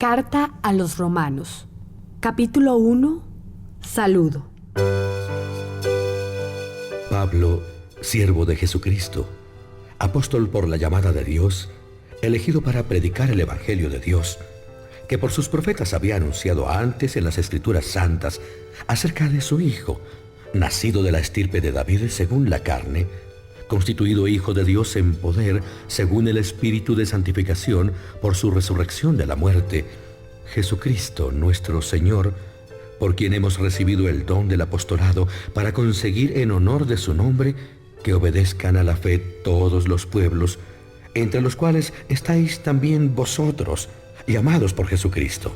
Carta a los Romanos. Capítulo 1. Saludo. Pablo, siervo de Jesucristo, apóstol por la llamada de Dios, elegido para predicar el Evangelio de Dios, que por sus profetas había anunciado antes en las Escrituras Santas acerca de su Hijo, nacido de la estirpe de David según la carne, constituido Hijo de Dios en poder según el Espíritu de santificación por su resurrección de la muerte, Jesucristo nuestro Señor, por quien hemos recibido el don del apostolado para conseguir en honor de su nombre que obedezcan a la fe todos los pueblos, entre los cuales estáis también vosotros, llamados por Jesucristo.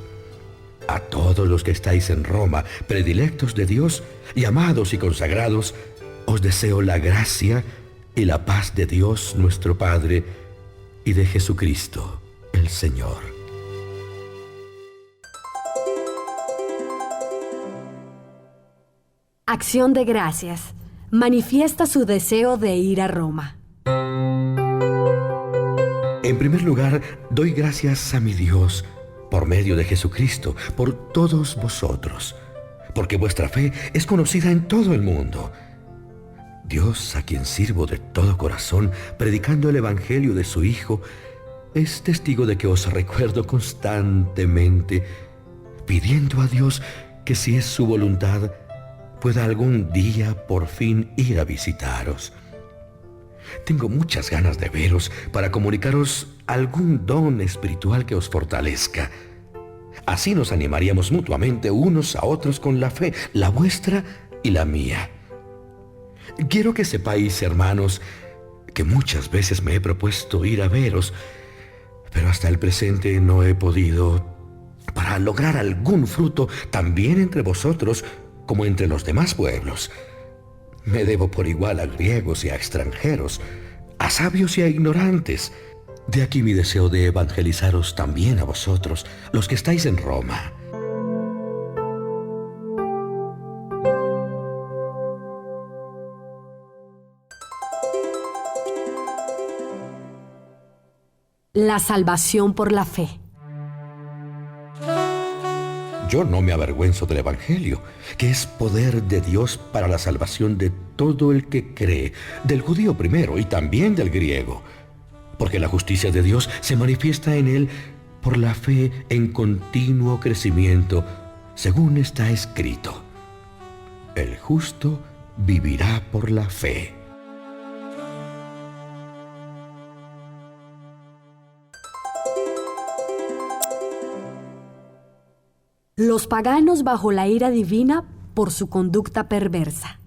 A todos los que estáis en Roma, predilectos de Dios, llamados y consagrados, os deseo la gracia y la paz de Dios nuestro Padre y de Jesucristo el Señor. Acción de gracias. Manifiesta su deseo de ir a Roma. En primer lugar, doy gracias a mi Dios, por medio de Jesucristo, por todos vosotros, porque vuestra fe es conocida en todo el mundo. Dios, a quien sirvo de todo corazón, predicando el Evangelio de su Hijo, es testigo de que os recuerdo constantemente, pidiendo a Dios que, si es su voluntad, pueda algún día por fin ir a visitaros. Tengo muchas ganas de veros para comunicaros algún don espiritual que os fortalezca. Así nos animaríamos mutuamente unos a otros con la fe, la vuestra y la mía. Quiero que sepáis, hermanos, que muchas veces me he propuesto ir a veros, pero hasta el presente no he podido, para lograr algún fruto también entre vosotros como entre los demás pueblos. Me debo por igual a griegos y a extranjeros, a sabios y a ignorantes. De aquí mi deseo de evangelizaros también a vosotros, los que estáis en Roma. La salvación por la fe. Yo no me avergüenzo del Evangelio, que es poder de Dios para la salvación de todo el que cree, del judío primero y también del griego, porque la justicia de Dios se manifiesta en él por la fe en continuo crecimiento, según está escrito: el justo vivirá por la fe. Los paganos bajo la ira divina por su conducta perversa.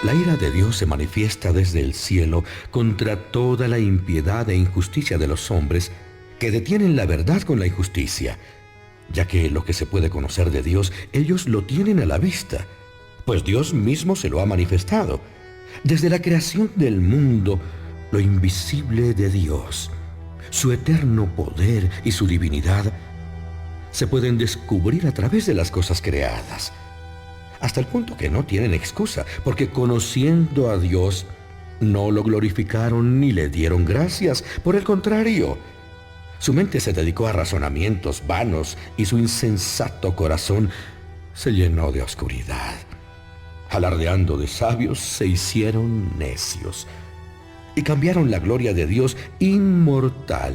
La ira de Dios se manifiesta desde el cielo contra toda la impiedad e injusticia de los hombres que detienen la verdad con la injusticia, ya que lo que se puede conocer de Dios, ellos lo tienen a la vista, pues Dios mismo se lo ha manifestado. Desde la creación del mundo, lo invisible de Dios, su eterno poder y su divinidad, se pueden descubrir a través de las cosas creadas, hasta el punto que no tienen excusa, porque conociendo a Dios, no lo glorificaron ni le dieron gracias. Por el contrario, su mente se dedicó a razonamientos vanos y su insensato corazón se llenó de oscuridad. Alardeando de sabios, se hicieron necios y cambiaron la gloria de Dios inmortal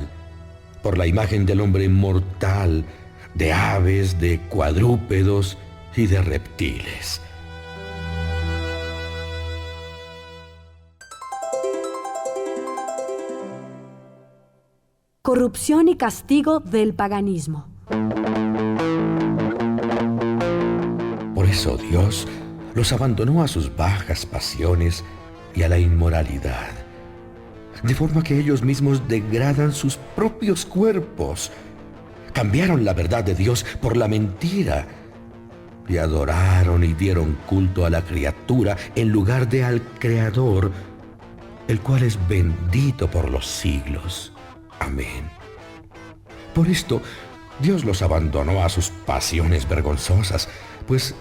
por la imagen del hombre mortal, de aves, de cuadrúpedos y de reptiles. Corrupción y castigo del paganismo. Por eso Dios los abandonó a sus bajas pasiones y a la inmoralidad, de forma que ellos mismos degradan sus propios cuerpos. Cambiaron la verdad de Dios por la mentira y adoraron y dieron culto a la criatura en lugar de al Creador, el cual es bendito por los siglos. Amén. Por esto, Dios los abandonó a sus pasiones vergonzosas, pues,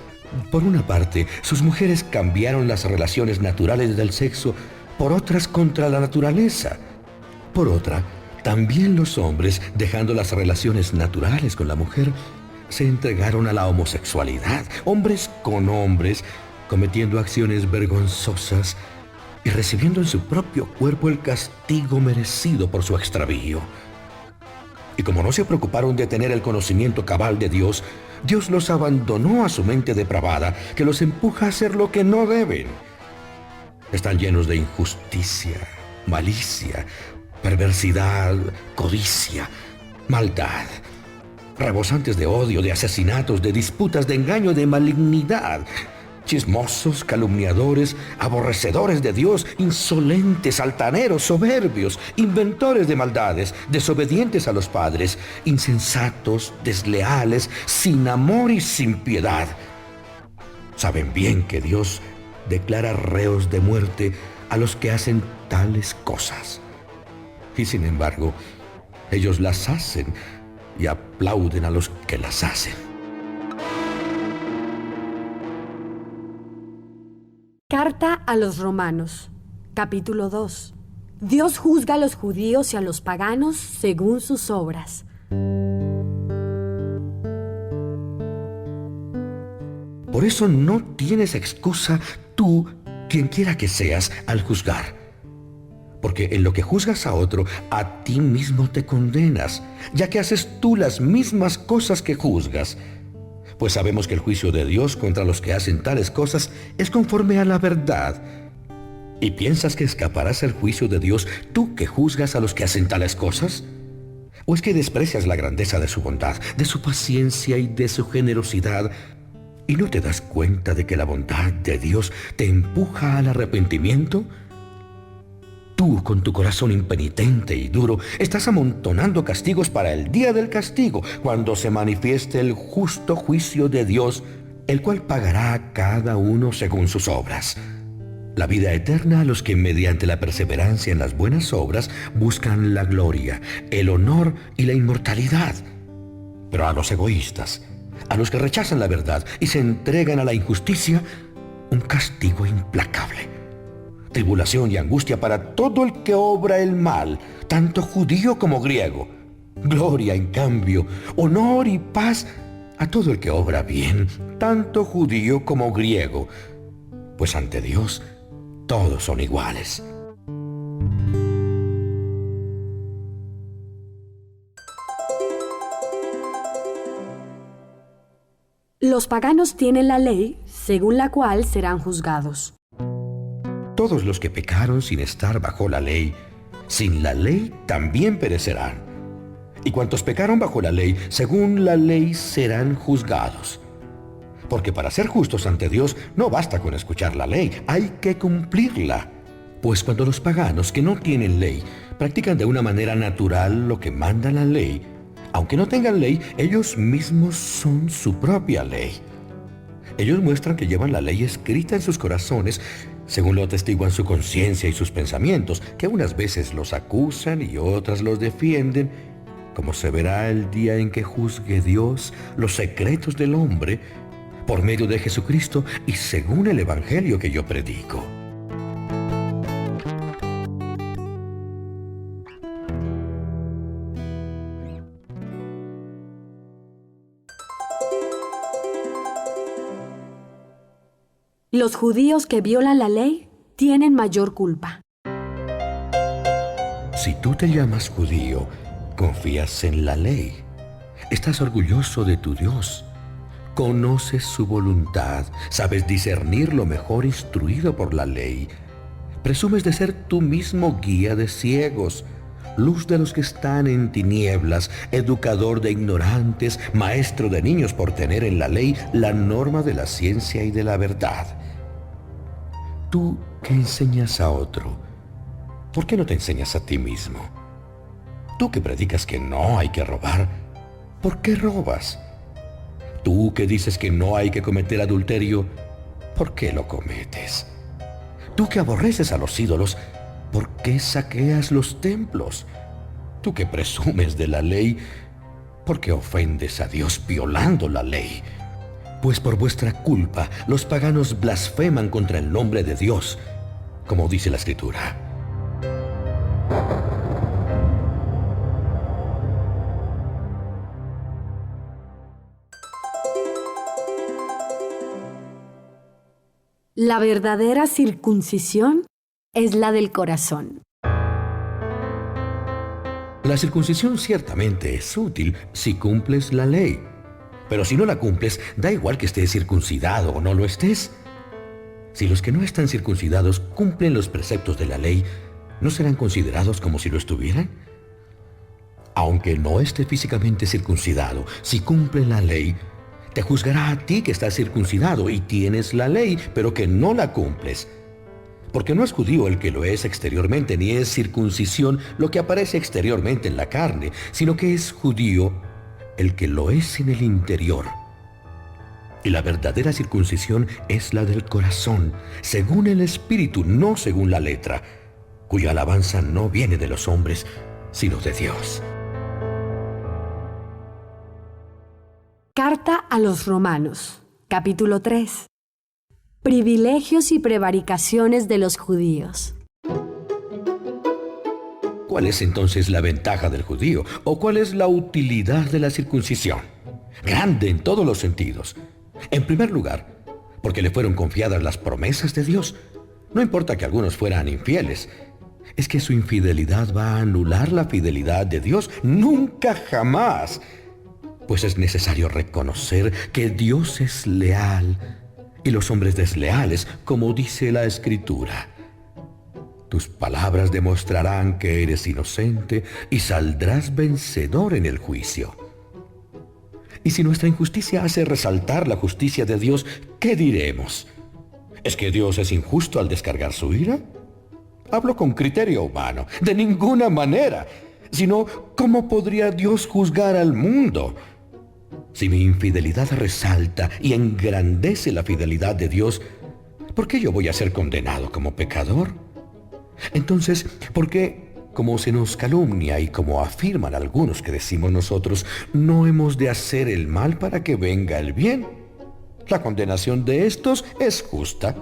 por una parte, sus mujeres cambiaron las relaciones naturales del sexo por otras contra la naturaleza. Por otra, también los hombres, dejando las relaciones naturales con la mujer, se entregaron a la homosexualidad, hombres con hombres, cometiendo acciones vergonzosas y recibiendo en su propio cuerpo el castigo merecido por su extravío. Y como no se preocuparon de tener el conocimiento cabal de Dios, Dios los abandonó a su mente depravada, que los empuja a hacer lo que no deben. Están llenos de injusticia, malicia, perversidad, codicia, maldad, rebosantes de odio, de asesinatos, de disputas, de engaño, de malignidad, chismosos, calumniadores, aborrecedores de Dios, insolentes, altaneros, soberbios, inventores de maldades, desobedientes a los padres, insensatos, desleales, sin amor y sin piedad. Saben bien que Dios declara reos de muerte a los que hacen tales cosas. Y sin embargo, ellos las hacen y aplauden a los que las hacen. Carta a los Romanos, capítulo 2. Dios juzga a los judíos y a los paganos según sus obras. Por eso no tienes excusa tú, quien quiera que seas, al juzgar. Porque en lo que juzgas a otro, a ti mismo te condenas, ya que haces tú las mismas cosas que juzgas. Pues sabemos que el juicio de Dios contra los que hacen tales cosas es conforme a la verdad. ¿Y piensas que escaparás al juicio de Dios tú que juzgas a los que hacen tales cosas? ¿O es que desprecias la grandeza de su bondad, de su paciencia y de su generosidad, y no te das cuenta de que la bondad de Dios te empuja al arrepentimiento? Tú, con tu corazón impenitente y duro, estás amontonando castigos para el día del castigo, cuando se manifieste el justo juicio de Dios, el cual pagará a cada uno según sus obras. La vida eterna a los que mediante la perseverancia en las buenas obras buscan la gloria, el honor y la inmortalidad. Pero a los egoístas, a los que rechazan la verdad y se entregan a la injusticia, un castigo implacable. Tribulación y angustia para todo el que obra el mal, tanto judío como griego. Gloria, en cambio, honor y paz a todo el que obra bien, tanto judío como griego, pues ante Dios todos son iguales. Los paganos tienen la ley, según la cual serán juzgados. Todos los que pecaron sin estar bajo la ley, sin la ley también perecerán. Y cuantos pecaron bajo la ley, según la ley serán juzgados. Porque para ser justos ante Dios no basta con escuchar la ley, hay que cumplirla. Pues cuando los paganos que no tienen ley practican de una manera natural lo que manda la ley, aunque no tengan ley, ellos mismos son su propia ley. Ellos muestran que llevan la ley escrita en sus corazones, según lo atestiguan su conciencia y sus pensamientos, que unas veces los acusan y otras los defienden, como se verá el día en que juzgue Dios los secretos del hombre, por medio de Jesucristo y según el Evangelio que yo predico. Los judíos que violan la ley tienen mayor culpa. Si tú te llamas judío, confías en la ley, estás orgulloso de tu Dios, conoces su voluntad, sabes discernir lo mejor instruido por la ley, presumes de ser tú mismo guía de ciegos, luz de los que están en tinieblas, educador de ignorantes, maestro de niños por tener en la ley la norma de la ciencia y de la verdad. Tú que enseñas a otro, ¿por qué no te enseñas a ti mismo? Tú que predicas que no hay que robar, ¿por qué robas? Tú que dices que no hay que cometer adulterio, ¿por qué lo cometes? Tú que aborreces a los ídolos, ¿por qué saqueas los templos? Tú que presumes de la ley, ¿por qué ofendes a Dios violando la ley? Pues por vuestra culpa los paganos blasfeman contra el nombre de Dios, como dice la Escritura. La verdadera circuncisión es la del corazón. La circuncisión ciertamente es útil si cumples la ley. Pero si no la cumples, da igual que estés circuncidado o no lo estés. Si los que no están circuncidados cumplen los preceptos de la ley, ¿no serán considerados como si lo estuvieran? Aunque no esté físicamente circuncidado, si cumple la ley, te juzgará a ti que estás circuncidado y tienes la ley, pero que no la cumples. Porque no es judío el que lo es exteriormente, ni es circuncisión lo que aparece exteriormente en la carne, sino que es judío el que lo es en el interior. Y la verdadera circuncisión es la del corazón, según el Espíritu, no según la letra, cuya alabanza no viene de los hombres, sino de Dios. Carta a los Romanos, capítulo 3. Privilegios y prevaricaciones de los judíos. ¿Cuál es entonces la ventaja del judío? ¿O cuál es la utilidad de la circuncisión? Grande en todos los sentidos. En primer lugar, porque le fueron confiadas las promesas de Dios. No importa que algunos fueran infieles. ¿Es que su infidelidad va a anular la fidelidad de Dios? Nunca jamás. Pues es necesario reconocer que Dios es leal y los hombres desleales, como dice la Escritura. Tus palabras demostrarán que eres inocente y saldrás vencedor en el juicio. Y si nuestra injusticia hace resaltar la justicia de Dios, ¿qué diremos? ¿Es que Dios es injusto al descargar su ira? Hablo con criterio humano. De ninguna manera. Sino, ¿cómo podría Dios juzgar al mundo? Si mi infidelidad resalta y engrandece la fidelidad de Dios, ¿por qué yo voy a ser condenado como pecador? Entonces, ¿por qué, como se nos calumnia y como afirman algunos que decimos nosotros, no hemos de hacer el mal para que venga el bien? La condenación de estos es justa.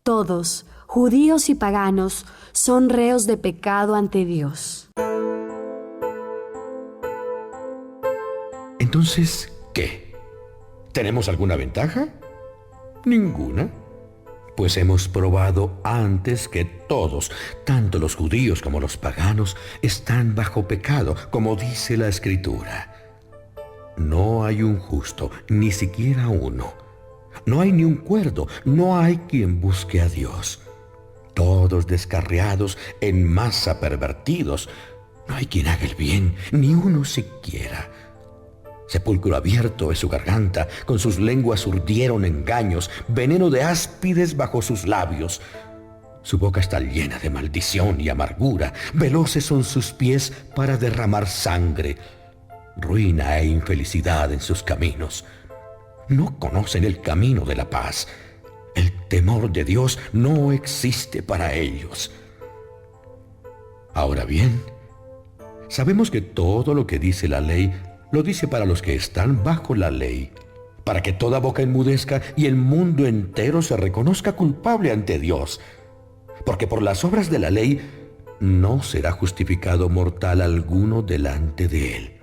Todos, judíos y paganos, son reos de pecado ante Dios. Entonces, ¿qué? ¿Tenemos alguna ventaja? Ninguna. Pues hemos probado antes que todos, tanto los judíos como los paganos, están bajo pecado, como dice la Escritura. No hay un justo, ni siquiera uno. No hay ni un cuerdo, no hay quien busque a Dios. Todos descarriados, en masa pervertidos. No hay quien haga el bien, ni uno siquiera. Sepulcro abierto es su garganta, con sus lenguas urdieron engaños, veneno de áspides bajo sus labios. Su boca está llena de maldición y amargura, veloces son sus pies para derramar sangre. Ruina e infelicidad en sus caminos. No conocen el camino de la paz. El temor de Dios no existe para ellos. Ahora bien, sabemos que todo lo que dice la ley lo dice para los que están bajo la ley, para que toda boca enmudezca y el mundo entero se reconozca culpable ante Dios. Porque por las obras de la ley no será justificado mortal alguno delante de él.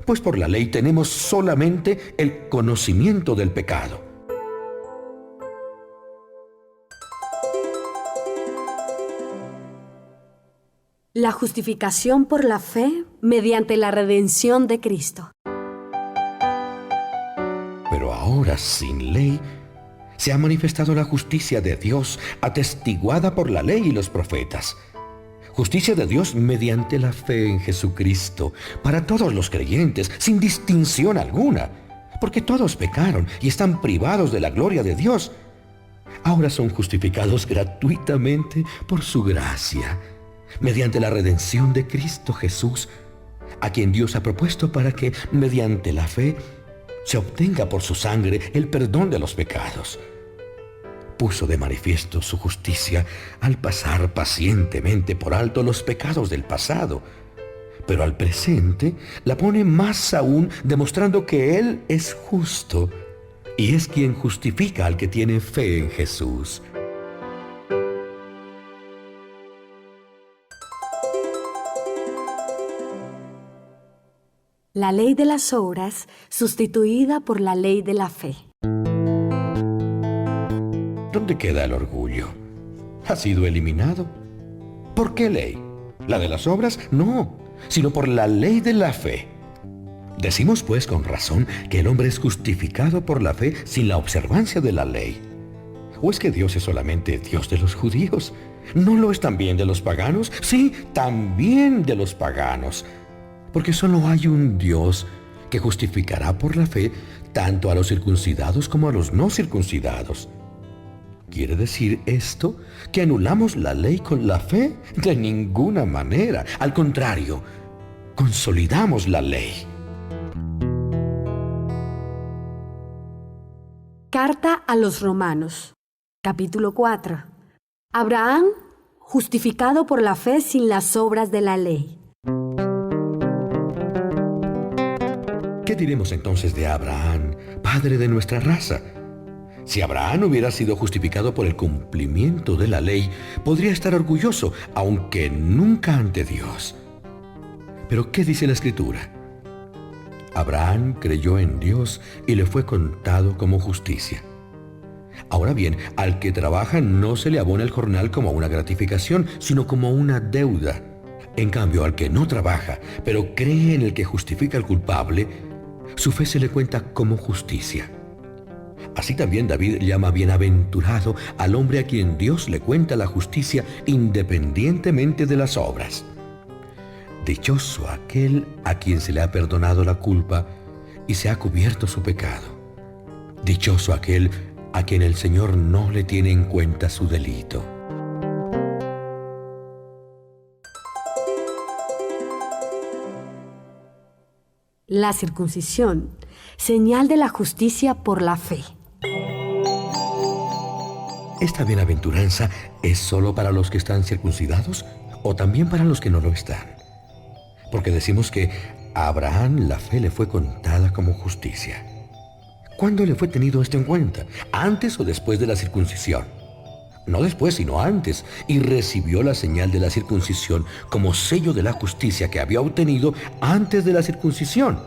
Pues por la ley tenemos solamente el conocimiento del pecado. La justificación por la fe mediante la redención de Cristo. Pero ahora, sin ley, se ha manifestado la justicia de Dios, atestiguada por la ley y los profetas. Justicia de Dios mediante la fe en Jesucristo, para todos los creyentes, sin distinción alguna, porque todos pecaron y están privados de la gloria de Dios. Ahora son justificados gratuitamente por su gracia, mediante la redención de Cristo Jesús, a quien Dios ha propuesto para que, mediante la fe, se obtenga por su sangre el perdón de los pecados. Puso de manifiesto su justicia al pasar pacientemente por alto los pecados del pasado, pero al presente la pone más aún, demostrando que Él es justo y es quien justifica al que tiene fe en Jesús. La ley de las obras sustituida por la ley de la fe. ¿Dónde queda el orgullo? ¿Ha sido eliminado? ¿Por qué ley? ¿La de las obras? No, sino por la ley de la fe. Decimos pues con razón que el hombre es justificado por la fe sin la observancia de la ley. ¿O es que Dios es solamente Dios de los judíos? ¿No lo es también de los paganos? Sí, también de los paganos. Porque solo hay un Dios que justificará por la fe tanto a los circuncidados como a los no circuncidados. ¿Quiere decir esto que anulamos la ley con la fe? De ninguna manera. Al contrario, consolidamos la ley. Carta a los Romanos, capítulo 4. Abraham, justificado por la fe sin las obras de la ley. ¿Qué diremos entonces de Abraham, padre de nuestra raza? Si Abraham hubiera sido justificado por el cumplimiento de la ley, podría estar orgulloso, aunque nunca ante Dios. Pero ¿qué dice la Escritura? Abraham creyó en Dios y le fue contado como justicia. Ahora bien, al que trabaja no se le abona el jornal como una gratificación, sino como una deuda. En cambio, al que no trabaja, pero cree en el que justifica al culpable, su fe se le cuenta como justicia. Así también David llama bienaventurado al hombre a quien Dios le cuenta la justicia independientemente de las obras. Dichoso aquel a quien se le ha perdonado la culpa y se ha cubierto su pecado. Dichoso aquel a quien el Señor no le tiene en cuenta su delito. La circuncisión, señal de la justicia por la fe. ¿Esta bienaventuranza es solo para los que están circuncidados o también para los que no lo están? Porque decimos que a Abraham la fe le fue contada como justicia. ¿Cuándo le fue tenido esto en cuenta? ¿Antes o después de la circuncisión? No después, sino antes, y recibió la señal de la circuncisión como sello de la justicia que había obtenido antes de la circuncisión.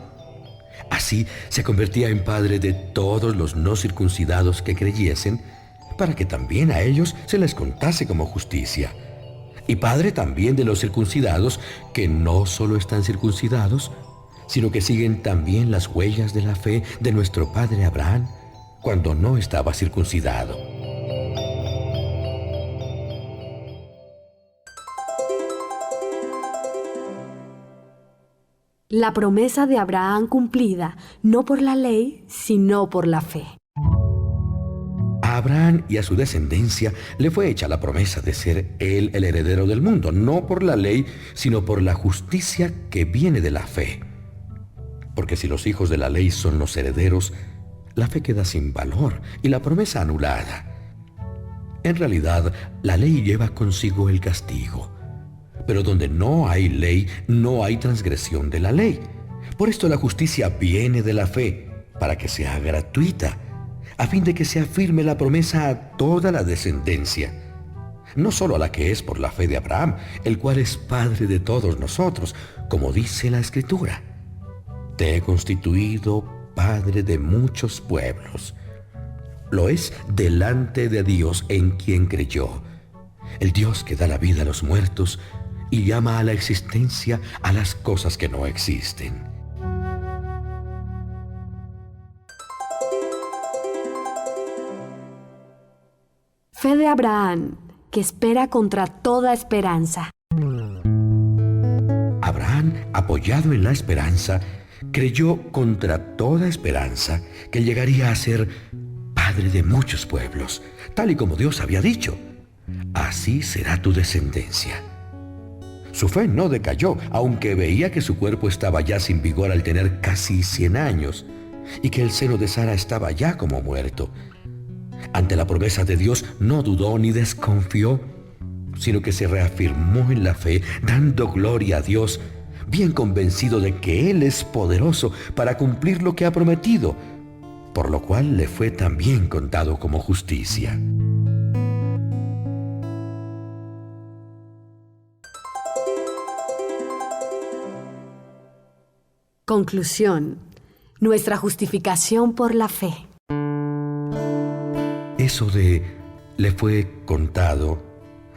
Así se convertía en padre de todos los no circuncidados que creyesen, para que también a ellos se les contase como justicia. Y padre también de los circuncidados que no solo están circuncidados, sino que siguen también las huellas de la fe de nuestro padre Abraham cuando no estaba circuncidado. La promesa de Abraham cumplida, no por la ley, sino por la fe. A Abraham y a su descendencia le fue hecha la promesa de ser él el heredero del mundo, no por la ley, sino por la justicia que viene de la fe. Porque si los hijos de la ley son los herederos, la fe queda sin valor y la promesa anulada. En realidad, la ley lleva consigo el castigo. Pero donde no hay ley, no hay transgresión de la ley. Por esto la justicia viene de la fe, para que sea gratuita, a fin de que sea firme la promesa a toda la descendencia, no solo a la que es por la fe de Abraham, el cual es padre de todos nosotros, como dice la Escritura. Te he constituido padre de muchos pueblos. Lo es delante de Dios en quien creyó, el Dios que da la vida a los muertos y llama a la existencia a las cosas que no existen. Fe de Abraham, que espera contra toda esperanza. Abraham, apoyado en la esperanza, creyó contra toda esperanza que llegaría a ser padre de muchos pueblos, tal y como Dios había dicho. Así será tu descendencia. Su fe no decayó, aunque veía que su cuerpo estaba ya sin vigor al tener casi 100 años y que el seno de Sara estaba ya como muerto. Ante la promesa de Dios no dudó ni desconfió, sino que se reafirmó en la fe, dando gloria a Dios, bien convencido de que Él es poderoso para cumplir lo que ha prometido, por lo cual le fue también contado como justicia. Conclusión. Nuestra justificación por la fe. Eso de le fue contado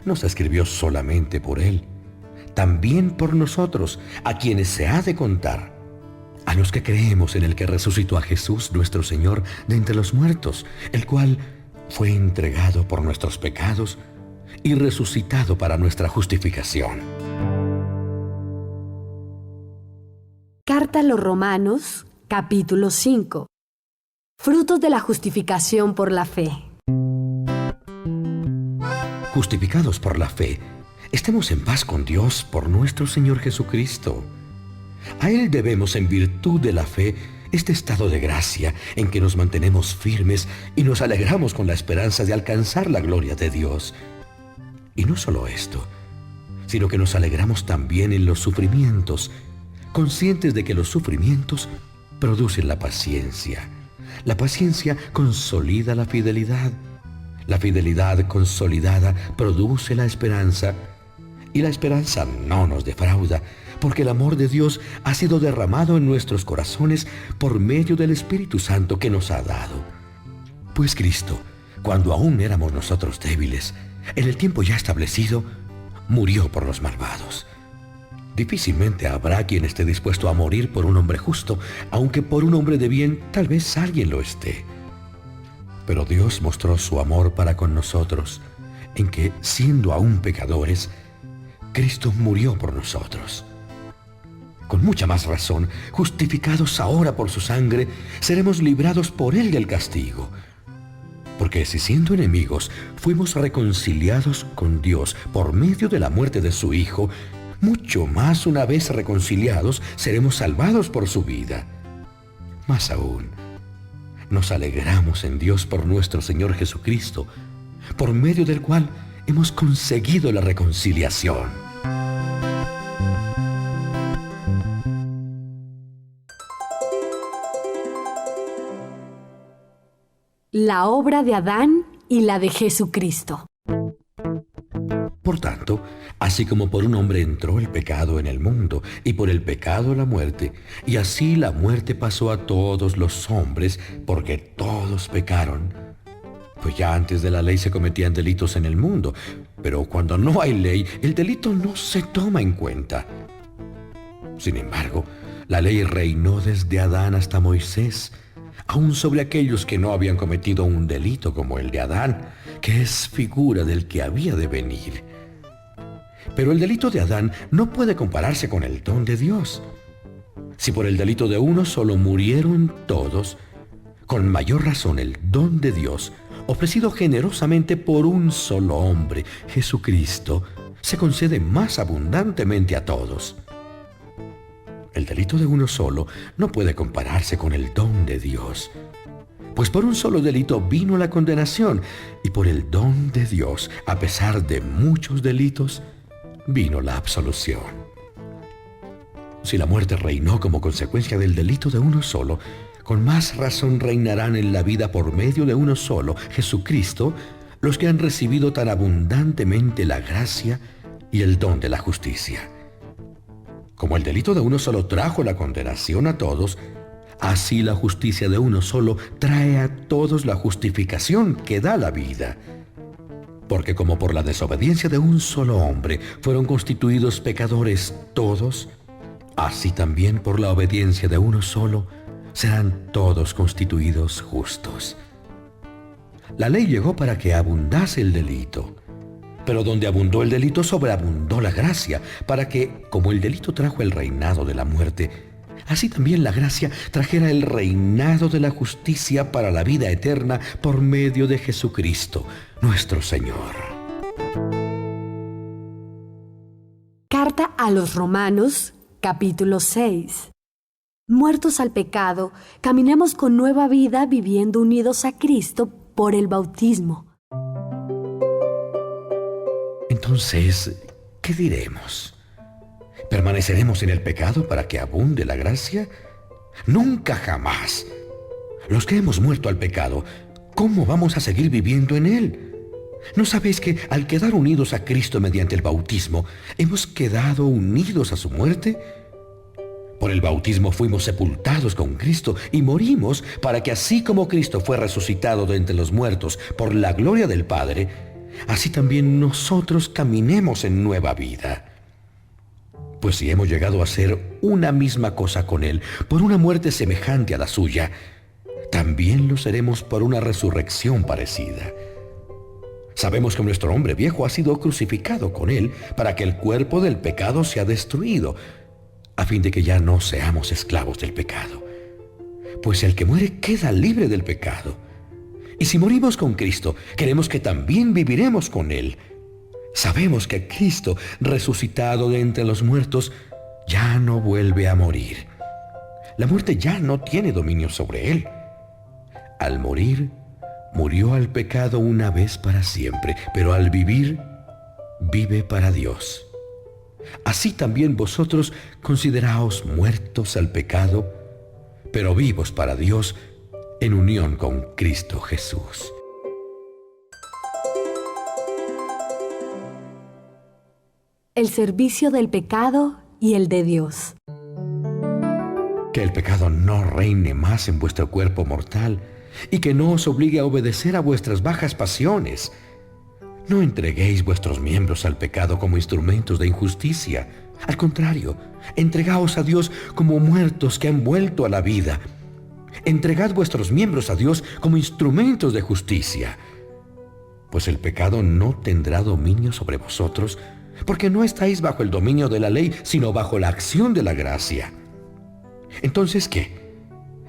no se escribió solamente por él, también por nosotros, a quienes se ha de contar, a los que creemos en el que resucitó a Jesús nuestro Señor de entre los muertos, el cual fue entregado por nuestros pecados y resucitado para nuestra justificación. Carta a los Romanos, capítulo 5. Frutos de la justificación por la fe. Justificados por la fe, estemos en paz con Dios por nuestro Señor Jesucristo. A Él debemos, en virtud de la fe, este estado de gracia en que nos mantenemos firmes y nos alegramos con la esperanza de alcanzar la gloria de Dios. Y no solo esto, sino que nos alegramos también en los sufrimientos, conscientes de que los sufrimientos producen la paciencia. La paciencia consolida la fidelidad consolidada produce la esperanza, y la esperanza no nos defrauda, porque el amor de Dios ha sido derramado en nuestros corazones por medio del Espíritu Santo que nos ha dado. Pues Cristo, cuando aún éramos nosotros débiles, en el tiempo ya establecido, murió por los malvados. Difícilmente habrá quien esté dispuesto a morir por un hombre justo, aunque por un hombre de bien tal vez alguien lo esté. Pero Dios mostró su amor para con nosotros, en que, siendo aún pecadores, Cristo murió por nosotros. Con mucha más razón, justificados ahora por su sangre, seremos librados por Él del castigo. Porque si siendo enemigos fuimos reconciliados con Dios por medio de la muerte de su Hijo, mucho más una vez reconciliados seremos salvados por su vida. Más aún, nos alegramos en Dios por nuestro Señor Jesucristo, por medio del cual hemos conseguido la reconciliación. La obra de Adán y la de Jesucristo. Por tanto, así como por un hombre entró el pecado en el mundo, y por el pecado la muerte, y así la muerte pasó a todos los hombres, porque todos pecaron. Pues ya antes de la ley se cometían delitos en el mundo, pero cuando no hay ley, el delito no se toma en cuenta. Sin embargo, la ley reinó desde Adán hasta Moisés, aun sobre aquellos que no habían cometido un delito como el de Adán, que es figura del que había de venir. Pero el delito de Adán no puede compararse con el don de Dios. Si por el delito de uno solo murieron todos, con mayor razón el don de Dios, ofrecido generosamente por un solo hombre, Jesucristo, se concede más abundantemente a todos. El delito de uno solo no puede compararse con el don de Dios, pues por un solo delito vino la condenación, y por el don de Dios, a pesar de muchos delitos, vino la absolución. Si la muerte reinó como consecuencia del delito de uno solo, con más razón reinarán en la vida por medio de uno solo, Jesucristo, los que han recibido tan abundantemente la gracia y el don de la justicia. Como el delito de uno solo trajo la condenación a todos, así la justicia de uno solo trae a todos la justificación que da la vida. Porque como por la desobediencia de un solo hombre fueron constituidos pecadores todos, así también por la obediencia de uno solo serán todos constituidos justos. La ley llegó para que abundase el delito, pero donde abundó el delito sobreabundó la gracia, para que, como el delito trajo el reinado de la muerte, así también la gracia trajera el reinado de la justicia para la vida eterna por medio de Jesucristo, nuestro Señor. Carta a los Romanos, capítulo 6. Muertos al pecado, caminemos con nueva vida viviendo unidos a Cristo por el bautismo. Entonces, ¿qué diremos? ¿Permaneceremos en el pecado para que abunde la gracia? Nunca jamás. Los que hemos muerto al pecado, ¿cómo vamos a seguir viviendo en él? ¿No sabéis que al quedar unidos a Cristo mediante el bautismo, hemos quedado unidos a su muerte? Por el bautismo fuimos sepultados con Cristo y morimos para que así como Cristo fue resucitado de entre los muertos por la gloria del Padre, así también nosotros caminemos en nueva vida. Pues si hemos llegado a hacer una misma cosa con Él por una muerte semejante a la suya, también lo seremos por una resurrección parecida. Sabemos que nuestro hombre viejo ha sido crucificado con Él para que el cuerpo del pecado sea destruido, a fin de que ya no seamos esclavos del pecado. Pues el que muere queda libre del pecado. Y si morimos con Cristo, queremos que también viviremos con Él. Sabemos que Cristo, resucitado de entre los muertos, ya no vuelve a morir. La muerte ya no tiene dominio sobre Él. Al morir, murió al pecado una vez para siempre, pero al vivir, vive para Dios. Así también vosotros consideraos muertos al pecado, pero vivos para Dios en unión con Cristo Jesús. El servicio del pecado y el de Dios. Que el pecado no reine más en vuestro cuerpo mortal y que no os obligue a obedecer a vuestras bajas pasiones. No entreguéis vuestros miembros al pecado como instrumentos de injusticia. Al contrario, entregaos a Dios como muertos que han vuelto a la vida. Entregad vuestros miembros a Dios como instrumentos de justicia. Pues el pecado no tendrá dominio sobre vosotros, porque no estáis bajo el dominio de la ley, sino bajo la acción de la gracia. Entonces, ¿qué?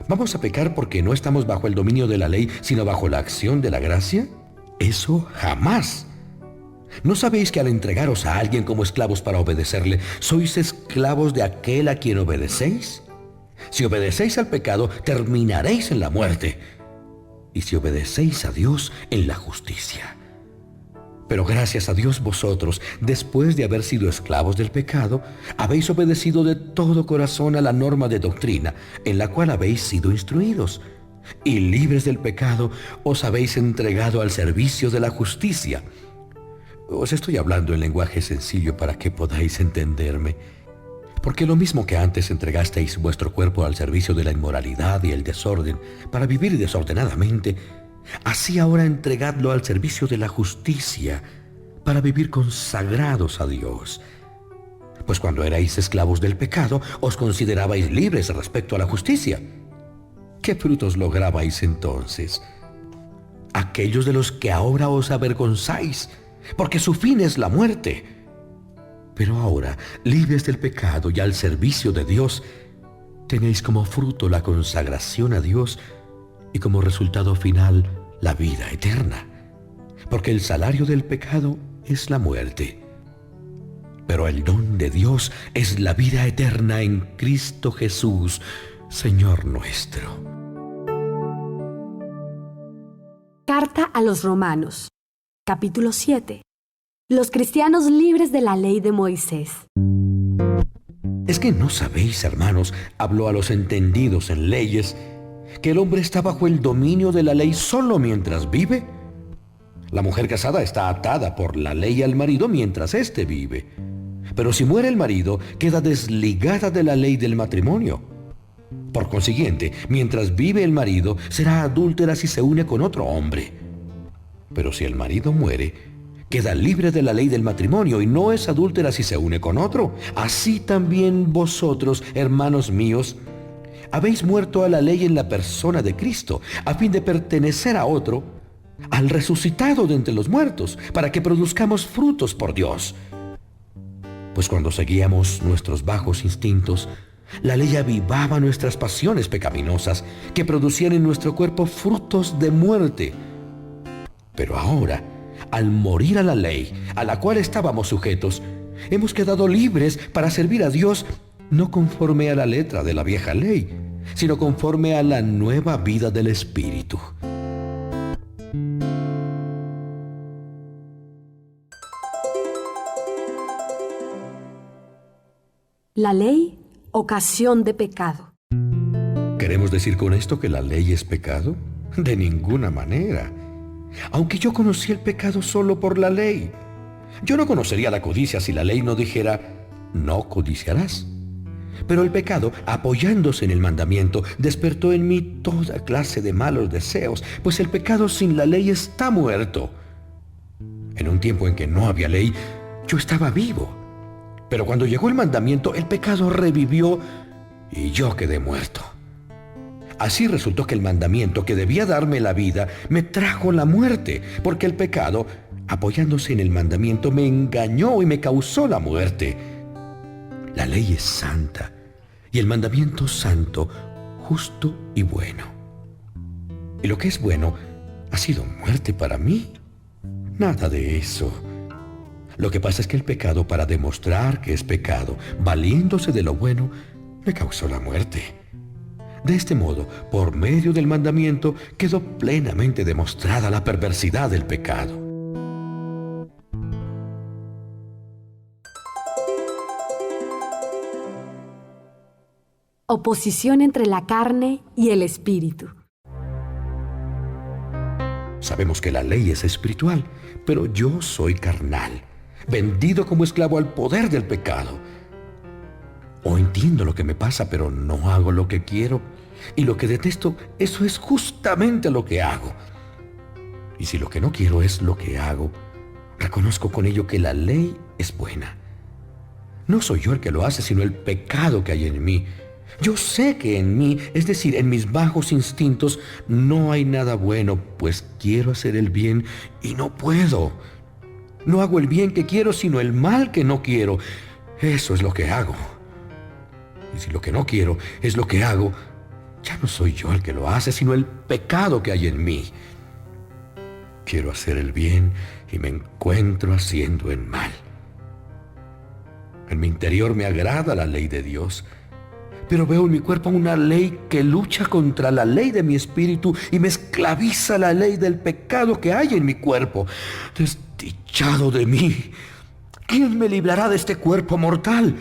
¿Vamos a pecar porque no estamos bajo el dominio de la ley, sino bajo la acción de la gracia? Eso jamás. ¿No sabéis que al entregaros a alguien como esclavos para obedecerle, sois esclavos de aquel a quien obedecéis? Si obedecéis al pecado, terminaréis en la muerte. Y si obedecéis a Dios, en la justicia. Pero gracias a Dios vosotros, después de haber sido esclavos del pecado, habéis obedecido de todo corazón a la norma de doctrina en la cual habéis sido instruidos. Y libres del pecado, os habéis entregado al servicio de la justicia. Os estoy hablando en lenguaje sencillo para que podáis entenderme. Porque lo mismo que antes entregasteis vuestro cuerpo al servicio de la inmoralidad y el desorden para vivir desordenadamente, así ahora entregadlo al servicio de la justicia para vivir consagrados a Dios. Pues cuando erais esclavos del pecado, os considerabais libres respecto a la justicia. ¿Qué frutos lograbais entonces? Aquellos de los que ahora os avergonzáis, porque su fin es la muerte. Pero ahora, libres del pecado y al servicio de Dios, tenéis como fruto la consagración a Dios y como resultado final la vida eterna. Porque el salario del pecado es la muerte, pero el don de Dios es la vida eterna en Cristo Jesús, Señor nuestro. Carta a los Romanos, capítulo 7. Los cristianos libres de la ley de Moisés. ¿Es que no sabéis, hermanos, habló a los entendidos en leyes, que el hombre está bajo el dominio de la ley solo mientras vive? La mujer casada está atada por la ley al marido mientras éste vive. Pero si muere el marido, queda desligada de la ley del matrimonio. Por consiguiente, mientras vive el marido, será adúltera si se une con otro hombre. Pero si el marido muere, queda libre de la ley del matrimonio y no es adúltera si se une con otro. Así también vosotros, hermanos míos, habéis muerto a la ley en la persona de Cristo, a fin de pertenecer a otro, al resucitado de entre los muertos, para que produzcamos frutos por Dios. Pues cuando seguíamos nuestros bajos instintos, la ley avivaba nuestras pasiones pecaminosas, que producían en nuestro cuerpo frutos de muerte. Pero ahora, al morir a la ley, a la cual estábamos sujetos, hemos quedado libres para servir a Dios, no conforme a la letra de la vieja ley, sino conforme a la nueva vida del Espíritu. La ley, ocasión de pecado. ¿Queremos decir con esto que la ley es pecado? De ninguna manera. Aunque yo conocí el pecado solo por la ley. Yo no conocería la codicia si la ley no dijera, no codiciarás. Pero el pecado, apoyándose en el mandamiento, despertó en mí toda clase de malos deseos, pues el pecado sin la ley está muerto. En un tiempo en que no había ley, yo estaba vivo. Pero cuando llegó el mandamiento, el pecado revivió y yo quedé muerto. Así resultó que el mandamiento que debía darme la vida me trajo la muerte, porque el pecado, apoyándose en el mandamiento, me engañó y me causó la muerte. La ley es santa y el mandamiento santo, justo y bueno. Y lo que es bueno ha sido muerte para mí. Nada de eso. Lo que pasa es que el pecado, para demostrar que es pecado, valiéndose de lo bueno, me causó la muerte. De este modo, por medio del mandamiento, quedó plenamente demostrada la perversidad del pecado. Oposición entre la carne y el espíritu. Sabemos que la ley es espiritual, pero yo soy carnal, vendido como esclavo al poder del pecado. O entiendo lo que me pasa, pero no hago lo que quiero. Y lo que detesto, eso es justamente lo que hago. Y si lo que no quiero es lo que hago, reconozco con ello que la ley es buena. No soy yo el que lo hace, sino el pecado que hay en mí. Yo sé que en mí, es decir, en mis bajos instintos, no hay nada bueno, pues quiero hacer el bien y no puedo. No hago el bien que quiero, sino el mal que no quiero. Eso es lo que hago. Y si lo que no quiero es lo que hago, ya no soy yo el que lo hace, sino el pecado que hay en mí. Quiero hacer el bien y me encuentro haciendo el mal. En mi interior me agrada la ley de Dios, pero veo en mi cuerpo una ley que lucha contra la ley de mi espíritu y me esclaviza la ley del pecado que hay en mi cuerpo. Desdichado de mí, ¿quién me librará de este cuerpo mortal?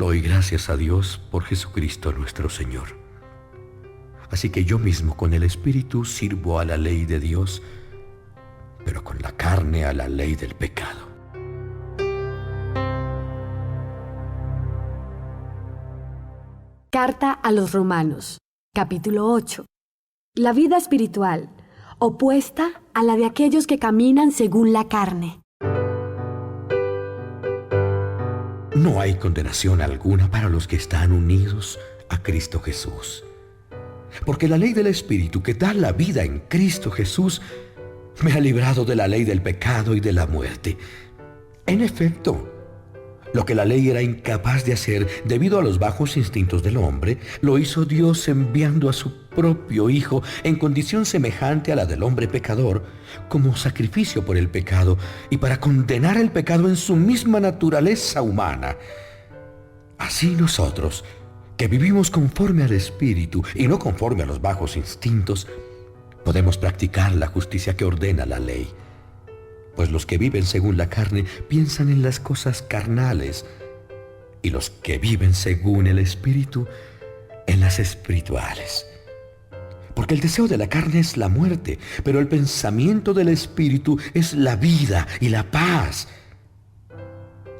Doy gracias a Dios por Jesucristo nuestro Señor. Así que yo mismo con el espíritu sirvo a la ley de Dios, pero con la carne a la ley del pecado. Carta a los Romanos, capítulo 8. La vida espiritual, opuesta a la de aquellos que caminan según la carne. No hay condenación alguna para los que están unidos a Cristo Jesús. Porque la ley del Espíritu que da la vida en Cristo Jesús me ha librado de la ley del pecado y de la muerte. En efecto, lo que la ley era incapaz de hacer debido a los bajos instintos del hombre, lo hizo Dios enviando a su propio Hijo en condición semejante a la del hombre pecador, como sacrificio por el pecado y para condenar el pecado en su misma naturaleza humana. Así nosotros, que vivimos conforme al Espíritu y no conforme a los bajos instintos, podemos practicar la justicia que ordena la ley. Pues los que viven según la carne piensan en las cosas carnales, y los que viven según el Espíritu en las espirituales. Porque el deseo de la carne es la muerte, pero el pensamiento del Espíritu es la vida y la paz.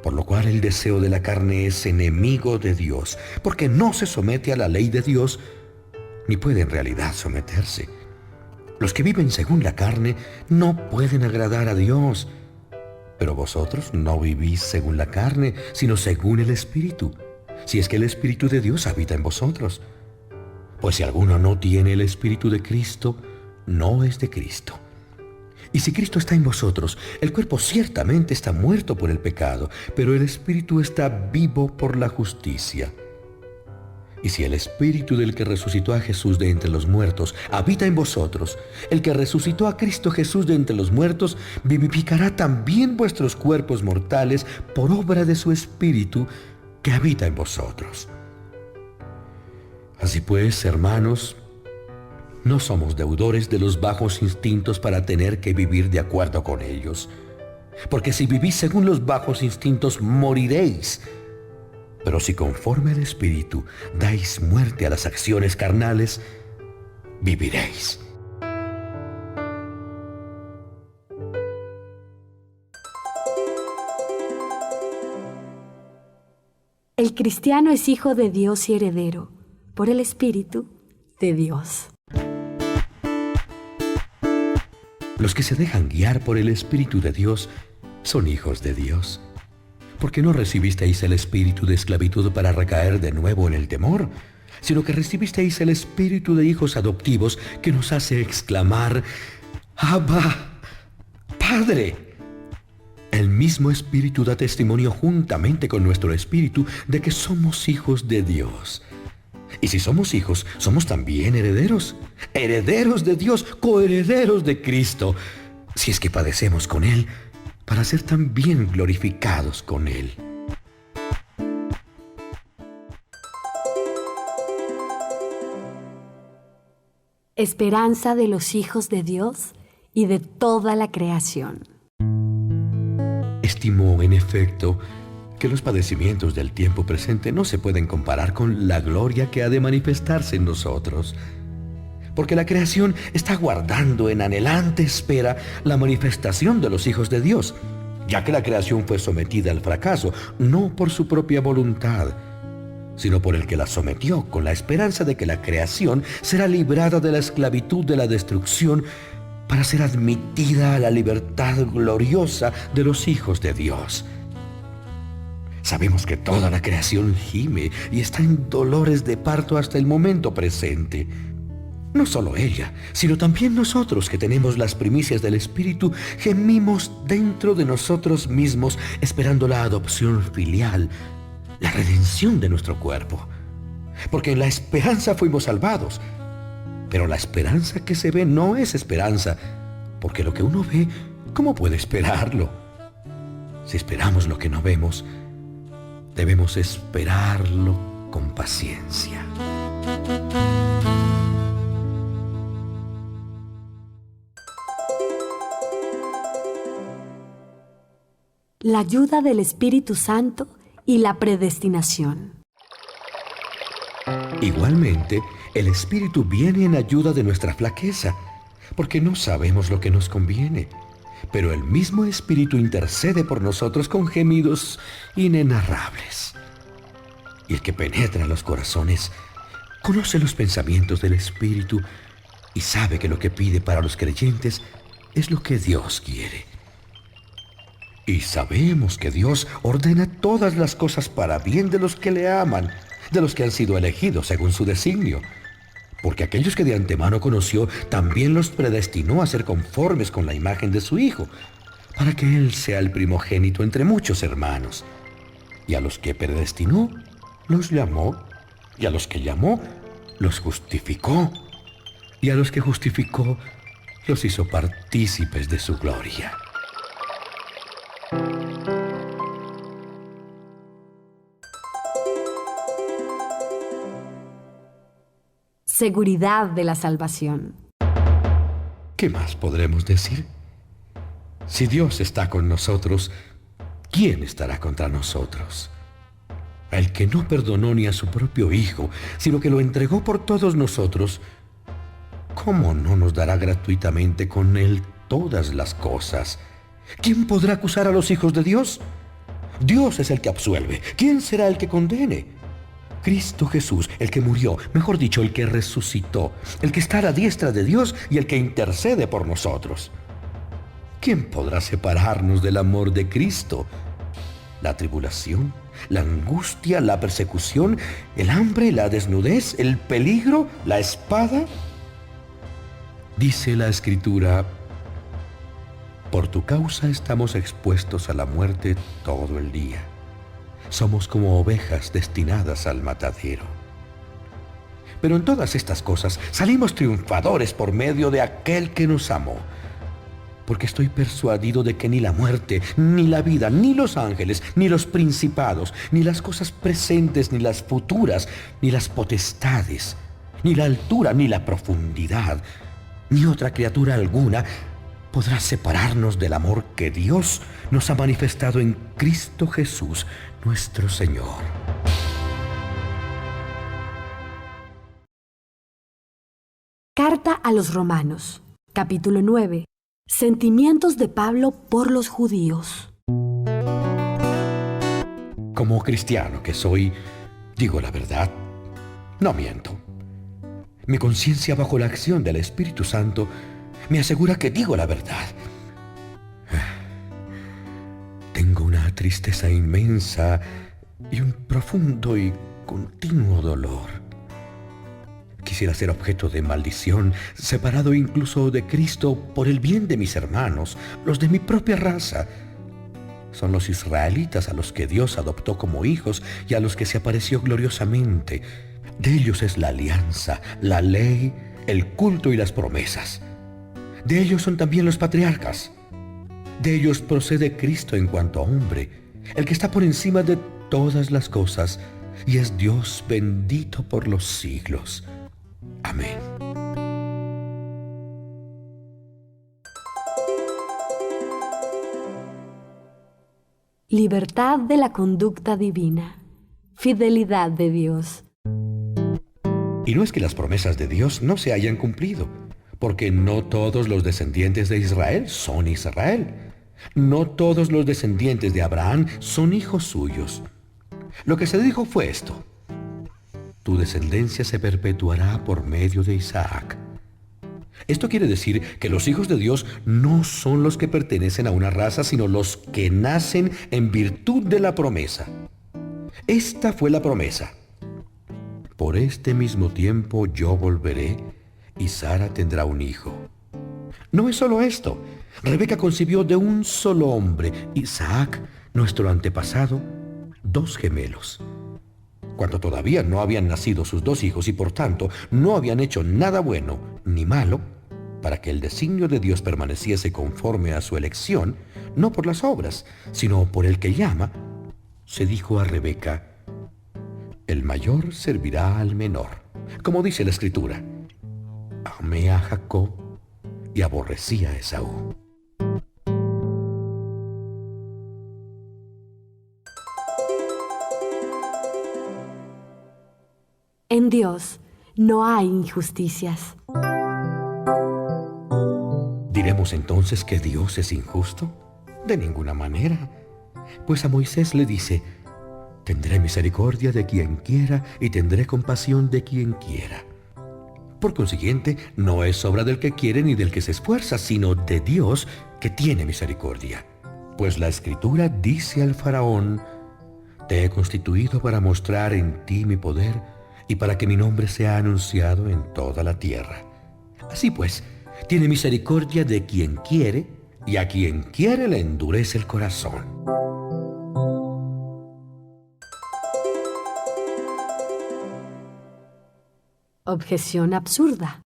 Por lo cual el deseo de la carne es enemigo de Dios, porque no se somete a la ley de Dios, ni puede en realidad someterse. Los que viven según la carne no pueden agradar a Dios. Pero vosotros no vivís según la carne, sino según el Espíritu, si es que el Espíritu de Dios habita en vosotros. Pues si alguno no tiene el Espíritu de Cristo, no es de Cristo. Y si Cristo está en vosotros, el cuerpo ciertamente está muerto por el pecado, pero el Espíritu está vivo por la justicia. Y si el Espíritu del que resucitó a Jesús de entre los muertos habita en vosotros, el que resucitó a Cristo Jesús de entre los muertos vivificará también vuestros cuerpos mortales por obra de su Espíritu que habita en vosotros. Así pues, hermanos, no somos deudores de los bajos instintos para tener que vivir de acuerdo con ellos. Porque si vivís según los bajos instintos, moriréis. Pero si conforme al Espíritu dais muerte a las acciones carnales, viviréis. El cristiano es hijo de Dios y heredero, por el Espíritu de Dios. Los que se dejan guiar por el Espíritu de Dios son hijos de Dios. Porque no recibisteis el espíritu de esclavitud para recaer de nuevo en el temor, sino que recibisteis el espíritu de hijos adoptivos que nos hace exclamar: ¡Abba, Padre! El mismo Espíritu da testimonio juntamente con nuestro espíritu de que somos hijos de Dios. Y si somos hijos, somos también herederos. Herederos de Dios, coherederos de Cristo. Si es que padecemos con Él, para ser también glorificados con Él. Esperanza de los hijos de Dios y de toda la creación. Estimo, en efecto, que los padecimientos del tiempo presente no se pueden comparar con la gloria que ha de manifestarse en nosotros. Porque la creación está guardando en anhelante espera la manifestación de los hijos de Dios, ya que la creación fue sometida al fracaso, no por su propia voluntad, sino por el que la sometió, con la esperanza de que la creación será librada de la esclavitud de la destrucción para ser admitida a la libertad gloriosa de los hijos de Dios. Sabemos que toda la creación gime y está en dolores de parto hasta el momento presente. No solo ella, sino también nosotros que tenemos las primicias del Espíritu, gemimos dentro de nosotros mismos esperando la adopción filial, la redención de nuestro cuerpo. Porque en la esperanza fuimos salvados. Pero la esperanza que se ve no es esperanza, porque lo que uno ve, ¿cómo puede esperarlo? Si esperamos lo que no vemos, debemos esperarlo con paciencia. La ayuda del Espíritu Santo y la predestinación. Igualmente, el Espíritu viene en ayuda de nuestra flaqueza, porque no sabemos lo que nos conviene. Pero el mismo Espíritu intercede por nosotros con gemidos inenarrables. Y el que penetra los corazones conoce los pensamientos del Espíritu y sabe que lo que pide para los creyentes es lo que Dios quiere. Y sabemos que Dios ordena todas las cosas para bien de los que le aman, de los que han sido elegidos según su designio. Porque aquellos que de antemano conoció, también los predestinó a ser conformes con la imagen de su Hijo, para que Él sea el primogénito entre muchos hermanos. Y a los que predestinó, los llamó, y a los que llamó, los justificó, y a los que justificó, los hizo partícipes de su gloria. Seguridad de la salvación. ¿Qué más podremos decir? Si Dios está con nosotros, ¿quién estará contra nosotros? El que no perdonó ni a su propio Hijo, sino que lo entregó por todos nosotros, ¿cómo no nos dará gratuitamente con Él todas las cosas? ¿Quién podrá acusar a los hijos de Dios? Dios es el que absuelve. ¿Quién será el que condene? Cristo Jesús, el que murió, mejor dicho, el que resucitó, el que está a la diestra de Dios y el que intercede por nosotros. ¿Quién podrá separarnos del amor de Cristo? ¿La tribulación, la angustia, la persecución, el hambre, la desnudez, el peligro, la espada? Dice la Escritura: por tu causa estamos expuestos a la muerte todo el día. Somos como ovejas destinadas al matadero. Pero en todas estas cosas salimos triunfadores por medio de aquel que nos amó. Porque estoy persuadido de que ni la muerte, ni la vida, ni los ángeles, ni los principados, ni las cosas presentes, ni las futuras, ni las potestades, ni la altura, ni la profundidad, ni otra criatura alguna podrá separarnos del amor que Dios nos ha manifestado en Cristo Jesús, nuestro Señor. Carta a los Romanos, capítulo 9. Sentimientos de Pablo por los judíos. Como cristiano que soy, digo la verdad, no miento. Mi conciencia bajo la acción del Espíritu Santo me asegura que digo la verdad. Tengo una tristeza inmensa y un profundo y continuo dolor. Quisiera ser objeto de maldición, separado incluso de Cristo por el bien de mis hermanos, los de mi propia raza. Son los israelitas a los que Dios adoptó como hijos y a los que se apareció gloriosamente. De ellos es la alianza, la ley, el culto y las promesas. De ellos son también los patriarcas. De ellos procede Cristo en cuanto a hombre, el que está por encima de todas las cosas, y es Dios bendito por los siglos. Amén. Libertad de la conducta divina. Fidelidad de Dios. Y no es que las promesas de Dios no se hayan cumplido, porque no todos los descendientes de Israel son Israel. No todos los descendientes de Abraham son hijos suyos. Lo que se dijo fue esto: tu descendencia se perpetuará por medio de Isaac. Esto quiere decir que los hijos de Dios no son los que pertenecen a una raza, sino los que nacen en virtud de la promesa. Esta fue la promesa: por este mismo tiempo yo volveré y Sara tendrá un hijo. No es solo esto. Rebeca concibió de un solo hombre, Isaac, nuestro antepasado, 2 gemelos. Cuando todavía no habían nacido sus 2 hijos y por tanto no habían hecho nada bueno ni malo, para que el designio de Dios permaneciese conforme a su elección, no por las obras, sino por el que llama, se dijo a Rebeca: el mayor servirá al menor. Como dice la Escritura: amé a Jacob y aborrecí a Esaú. En Dios no hay injusticias. ¿Diremos entonces que Dios es injusto? De ninguna manera. Pues a Moisés le dice: tendré misericordia de quien quiera y tendré compasión de quien quiera. Por consiguiente, no es obra del que quiere ni del que se esfuerza, sino de Dios, que tiene misericordia. Pues la Escritura dice al faraón: te he constituido para mostrar en ti mi poder y para que mi nombre sea anunciado en toda la tierra. Así pues, tiene misericordia de quien quiere, y a quien quiere le endurece el corazón. Objeción absurda.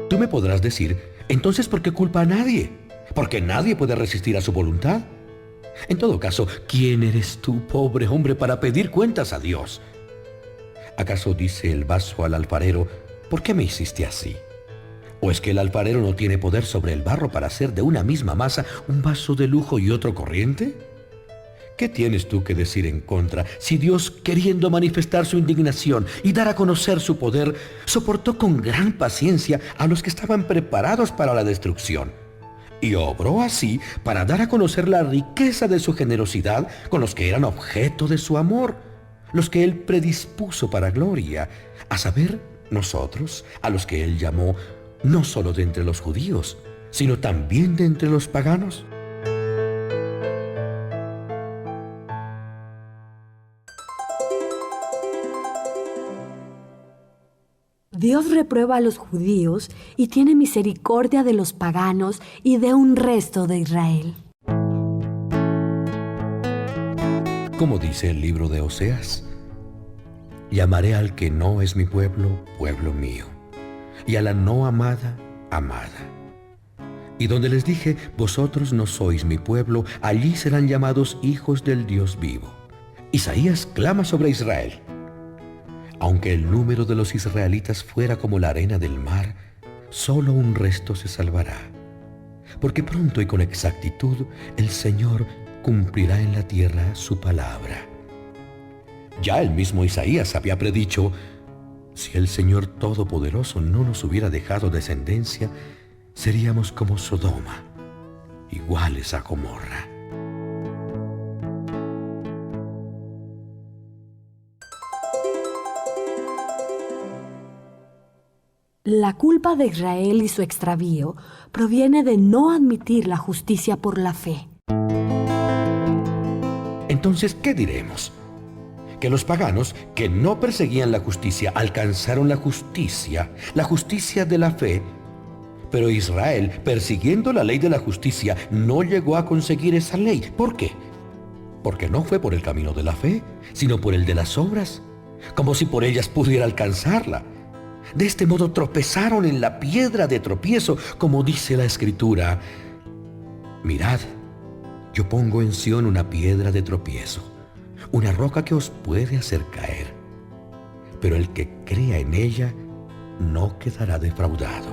Tú me podrás decir: entonces, ¿por qué culpa a nadie? Porque nadie puede resistir a su voluntad. En todo caso, ¿quién eres tú, pobre hombre, para pedir cuentas a Dios? ¿Acaso dice el vaso al alfarero: ¿por qué me hiciste así? ¿O es que el alfarero no tiene poder sobre el barro para hacer de una misma masa un vaso de lujo y otro corriente? ¿Qué tienes tú que decir en contra si Dios, queriendo manifestar su indignación y dar a conocer su poder, soportó con gran paciencia a los que estaban preparados para la destrucción? Y obró así para dar a conocer la riqueza de su generosidad con los que eran objeto de su amor, los que Él predispuso para gloria, a saber, nosotros, a los que Él llamó no solo de entre los judíos, sino también de entre los paganos. Dios reprueba a los judíos y tiene misericordia de los paganos y de un resto de Israel. Como dice el libro de Oseas: llamaré al que no es mi pueblo, pueblo mío, y a la no amada, amada. Y donde les dije: vosotros no sois mi pueblo, allí serán llamados hijos del Dios vivo. Isaías clama sobre Israel: aunque el número de los israelitas fuera como la arena del mar, solo un resto se salvará. Porque pronto y con exactitud el Señor cumplirá en la tierra su palabra. Ya el mismo Isaías había predicho: si el Señor Todopoderoso no nos hubiera dejado descendencia, seríamos como Sodoma, iguales a Gomorra. La culpa de Israel y su extravío proviene de no admitir la justicia por la fe. Entonces, ¿qué diremos? Que los paganos que no perseguían la justicia alcanzaron la justicia de la fe, pero Israel, persiguiendo la ley de la justicia, no llegó a conseguir esa ley. ¿Por qué? Porque no fue por el camino de la fe, sino por el de las obras, como si por ellas pudiera alcanzarla. De este modo tropezaron en la piedra de tropiezo, como dice la Escritura: mirad, yo pongo en Sión una piedra de tropiezo, una roca que os puede hacer caer, pero el que crea en ella no quedará defraudado.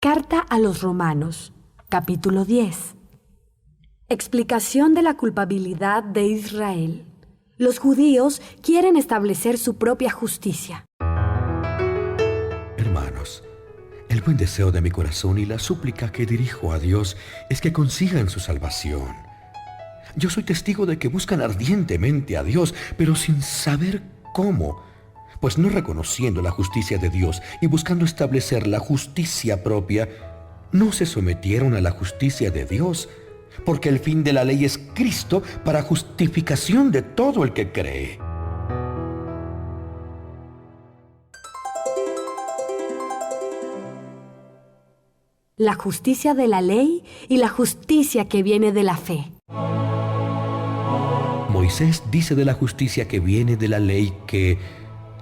Carta a los Romanos, capítulo 10. Explicación de la culpabilidad de Israel. Los judíos quieren establecer su propia justicia. Hermanos, el buen deseo de mi corazón y la súplica que dirijo a Dios es que consigan su salvación. Yo soy testigo de que buscan ardientemente a Dios, pero sin saber cómo, pues no reconociendo la justicia de Dios y buscando establecer la justicia propia, no se sometieron a la justicia de Dios, porque el fin de la ley es Cristo para justificación de todo el que cree. La justicia de la ley y la justicia que viene de la fe. Moisés dice de la justicia que viene de la ley que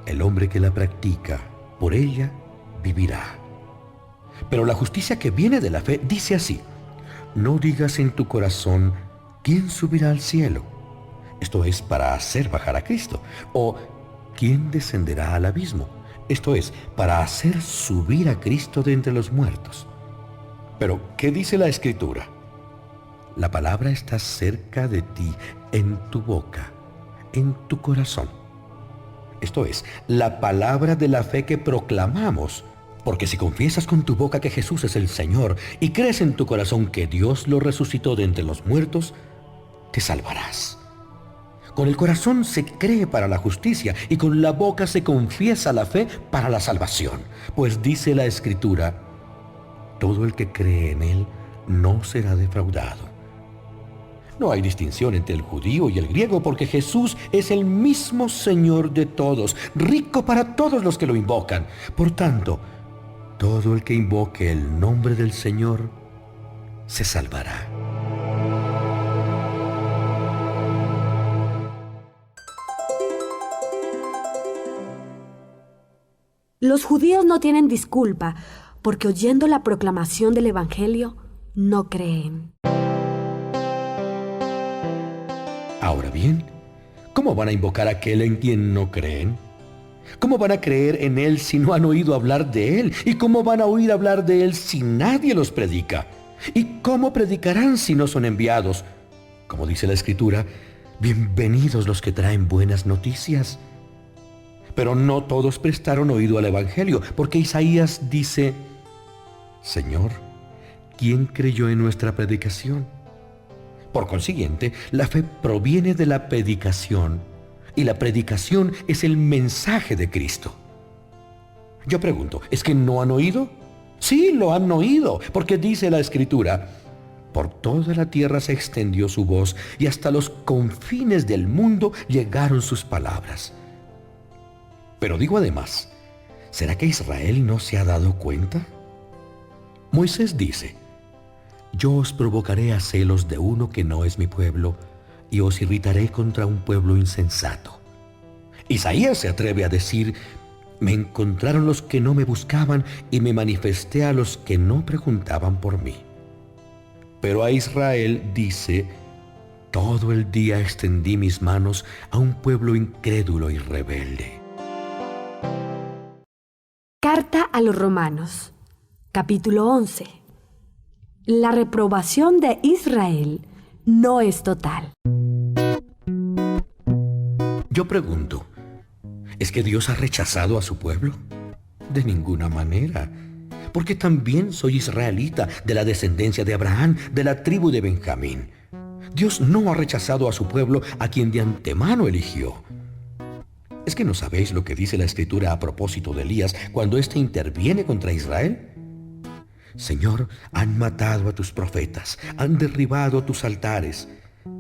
el hombre que la practica, por ella vivirá. Pero la justicia que viene de la fe dice así: no digas en tu corazón, ¿quién subirá al cielo? Esto es, para hacer bajar a Cristo. O, ¿quién descenderá al abismo? Esto es, para hacer subir a Cristo de entre los muertos. Pero, ¿qué dice la Escritura? La palabra está cerca de ti, en tu boca, en tu corazón. Esto es, la palabra de la fe que proclamamos. Porque si confiesas con tu boca que Jesús es el Señor y crees en tu corazón que Dios lo resucitó de entre los muertos, te salvarás. Con el corazón se cree para la justicia y con la boca se confiesa la fe para la salvación. Pues dice la Escritura: todo el que cree en Él no será defraudado. No hay distinción entre el judío y el griego, porque Jesús es el mismo Señor de todos, rico para todos los que lo invocan. Por tanto, todo el que invoque el nombre del Señor se salvará. Los judíos no tienen disculpa, porque oyendo la proclamación del Evangelio, no creen. Ahora bien, ¿cómo van a invocar a aquel en quien no creen? ¿Cómo van a creer en Él si no han oído hablar de Él? ¿Y cómo van a oír hablar de Él si nadie los predica? ¿Y cómo predicarán si no son enviados? Como dice la Escritura, bienvenidos los que traen buenas noticias. Pero no todos prestaron oído al Evangelio, porque Isaías dice: Señor, ¿quién creyó en nuestra predicación? Por consiguiente, la fe proviene de la predicación, y la predicación es el mensaje de Cristo. Yo pregunto, ¿es que no han oído? Sí, lo han oído, porque dice la Escritura: por toda la tierra se extendió su voz, y hasta los confines del mundo llegaron sus palabras. Pero digo además, ¿será que Israel no se ha dado cuenta? Moisés dice: yo os provocaré a celos de uno que no es mi pueblo, y os irritaré contra un pueblo insensato. Isaías se atreve a decir: me encontraron los que no me buscaban, y me manifesté a los que no preguntaban por mí. Pero a Israel dice: todo el día extendí mis manos a un pueblo incrédulo y rebelde. Carta a los Romanos, capítulo 11. La reprobación de Israel no es total. Yo pregunto, ¿es que Dios ha rechazado a su pueblo? De ninguna manera, porque también soy israelita, de la descendencia de Abraham, de la tribu de Benjamín. Dios no ha rechazado a su pueblo, a quien de antemano eligió. ¿Es que no sabéis lo que dice la Escritura a propósito de Elías cuando éste interviene contra Israel? Señor, han matado a tus profetas, han derribado tus altares.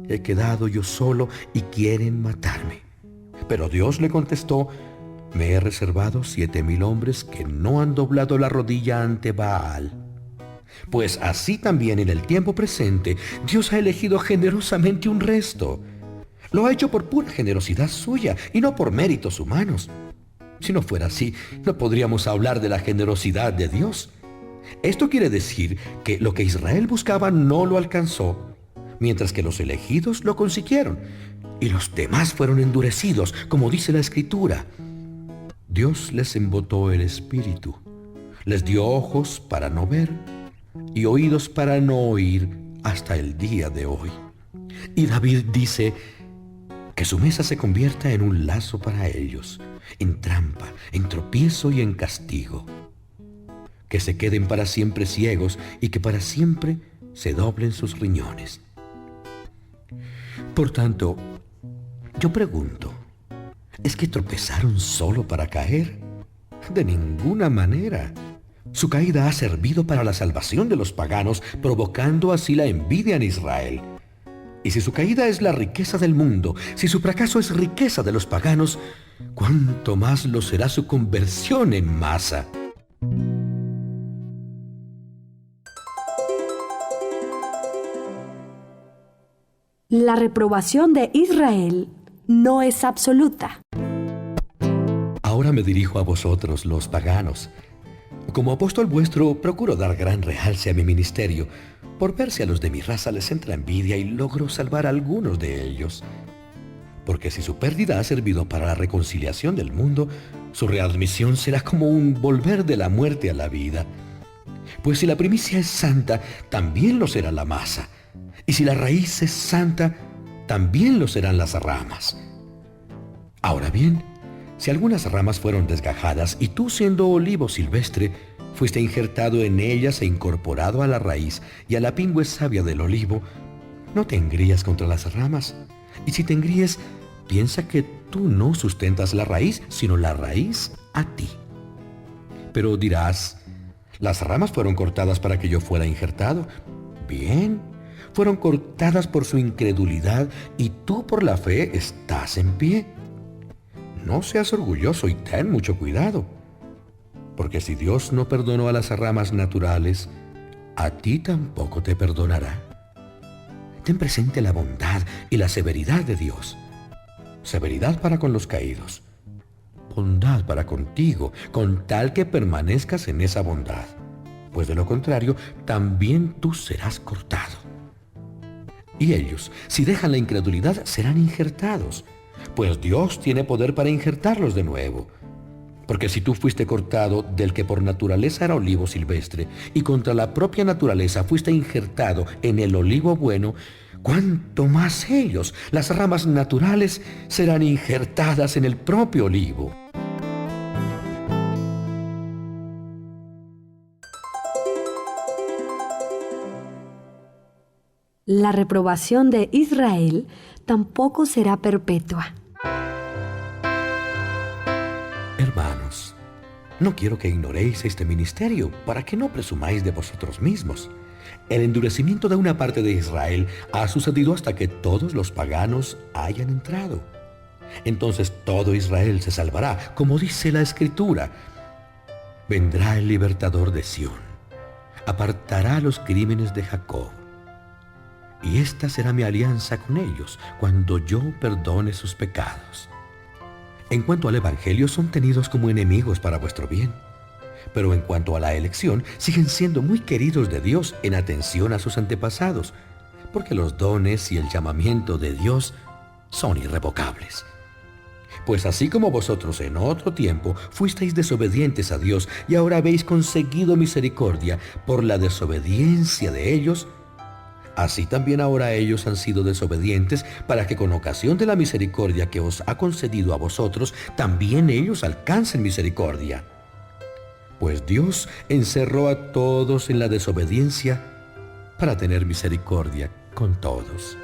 He quedado yo solo y quieren matarme. Pero Dios le contestó, me he reservado 7,000 hombres que no han doblado la rodilla ante Baal. Pues así también en el tiempo presente, Dios ha elegido generosamente un resto. Lo ha hecho por pura generosidad suya y no por méritos humanos. Si no fuera así, no podríamos hablar de la generosidad de Dios. Esto quiere decir que lo que Israel buscaba no lo alcanzó, mientras que los elegidos lo consiguieron, y los demás fueron endurecidos, como dice la Escritura. Dios les embotó el espíritu, les dio ojos para no ver y oídos para no oír hasta el día de hoy. Y David dice que su mesa se convierta en un lazo para ellos, en trampa, en tropiezo y en castigo. Que se queden para siempre ciegos y que para siempre se doblen sus riñones. Por tanto, yo pregunto, ¿es que tropezaron solo para caer? De ninguna manera. Su caída ha servido para la salvación de los paganos, provocando así la envidia en Israel. Y si su caída es la riqueza del mundo, si su fracaso es riqueza de los paganos, ¿cuánto más lo será su conversión en masa? La reprobación de Israel no es absoluta. Ahora me dirijo a vosotros, los paganos. Como apóstol vuestro, procuro dar gran realce a mi ministerio, por ver si a los de mi raza les entra envidia y logro salvar a algunos de ellos. Porque si su pérdida ha servido para la reconciliación del mundo, su readmisión será como un volver de la muerte a la vida. Pues si la primicia es santa, también lo será la masa. Y si la raíz es santa, también lo serán las ramas. Ahora bien, si algunas ramas fueron desgajadas y tú, siendo olivo silvestre, fuiste injertado en ellas e incorporado a la raíz y a la pingüe savia del olivo, no te engrías contra las ramas. Y si te engríes, piensa que tú no sustentas la raíz, sino la raíz a ti. Pero dirás, las ramas fueron cortadas para que yo fuera injertado. Bien, fueron cortadas por su incredulidad y tú por la fe estás en pie. No seas orgulloso y ten mucho cuidado, porque si Dios no perdonó a las ramas naturales, a ti tampoco te perdonará. Ten presente la bondad y la severidad de Dios. Severidad para con los caídos, bondad para contigo, con tal que permanezcas en esa bondad, pues de lo contrario, también tú serás cortado. Y ellos, si dejan la incredulidad, serán injertados, pues Dios tiene poder para injertarlos de nuevo. Porque si tú fuiste cortado del que por naturaleza era olivo silvestre, y contra la propia naturaleza fuiste injertado en el olivo bueno, ¿cuánto más ellos, las ramas naturales, serán injertadas en el propio olivo? La reprobación de Israel tampoco será perpetua. Hermanos, no quiero que ignoréis este ministerio para que no presumáis de vosotros mismos. El endurecimiento de una parte de Israel ha sucedido hasta que todos los paganos hayan entrado. Entonces todo Israel se salvará, como dice la Escritura. Vendrá el libertador de Sión, apartará los crímenes de Jacob. Y esta será mi alianza con ellos cuando yo perdone sus pecados. En cuanto al Evangelio, son tenidos como enemigos para vuestro bien. Pero en cuanto a la elección, siguen siendo muy queridos de Dios en atención a sus antepasados, porque los dones y el llamamiento de Dios son irrevocables. Pues así como vosotros en otro tiempo fuisteis desobedientes a Dios y ahora habéis conseguido misericordia por la desobediencia de ellos, así también ahora ellos han sido desobedientes para que con ocasión de la misericordia que os ha concedido a vosotros, también ellos alcancen misericordia. Pues Dios encerró a todos en la desobediencia para tener misericordia con todos.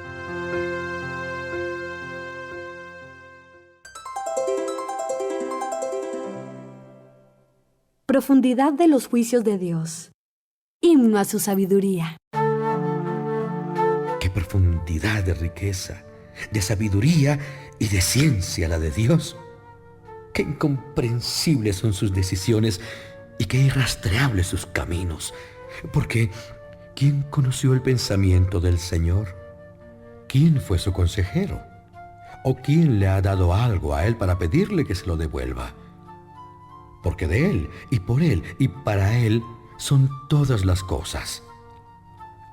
Profundidad de los juicios de Dios. Himno a su sabiduría. Qué profundidad de riqueza, de sabiduría y de ciencia la de Dios. Qué incomprensibles son sus decisiones y qué irrastreables sus caminos. Porque, ¿quién conoció el pensamiento del Señor? ¿Quién fue su consejero? ¿O quién le ha dado algo a Él para pedirle que se lo devuelva? Porque de Él, y por Él, y para Él son todas las cosas.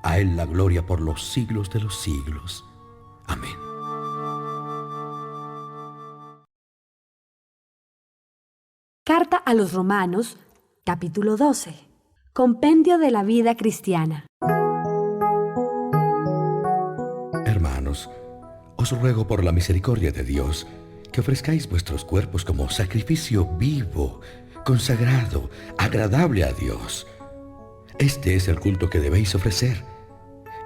A Él la gloria por los siglos de los siglos. Amén. Carta a los Romanos, capítulo 12. Compendio de la vida cristiana. Hermanos, os ruego por la misericordia de Dios que ofrezcáis vuestros cuerpos como sacrificio vivo, consagrado, agradable a Dios. Este es el culto que debéis ofrecer.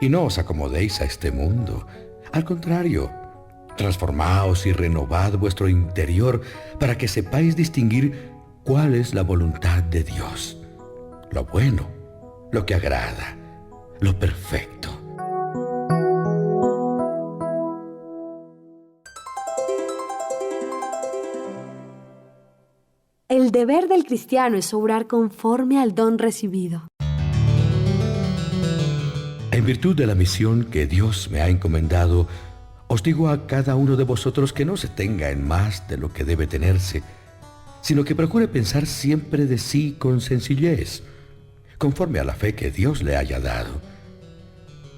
Y no os acomodéis a este mundo. Al contrario, transformaos y renovad vuestro interior para que sepáis distinguir cuál es la voluntad de Dios, lo bueno, lo que agrada, lo perfecto. El deber del cristiano es obrar conforme al don recibido. En virtud de la misión que Dios me ha encomendado, os digo a cada uno de vosotros que no se tenga en más de lo que debe tenerse, sino que procure pensar siempre de sí con sencillez, conforme a la fe que Dios le haya dado.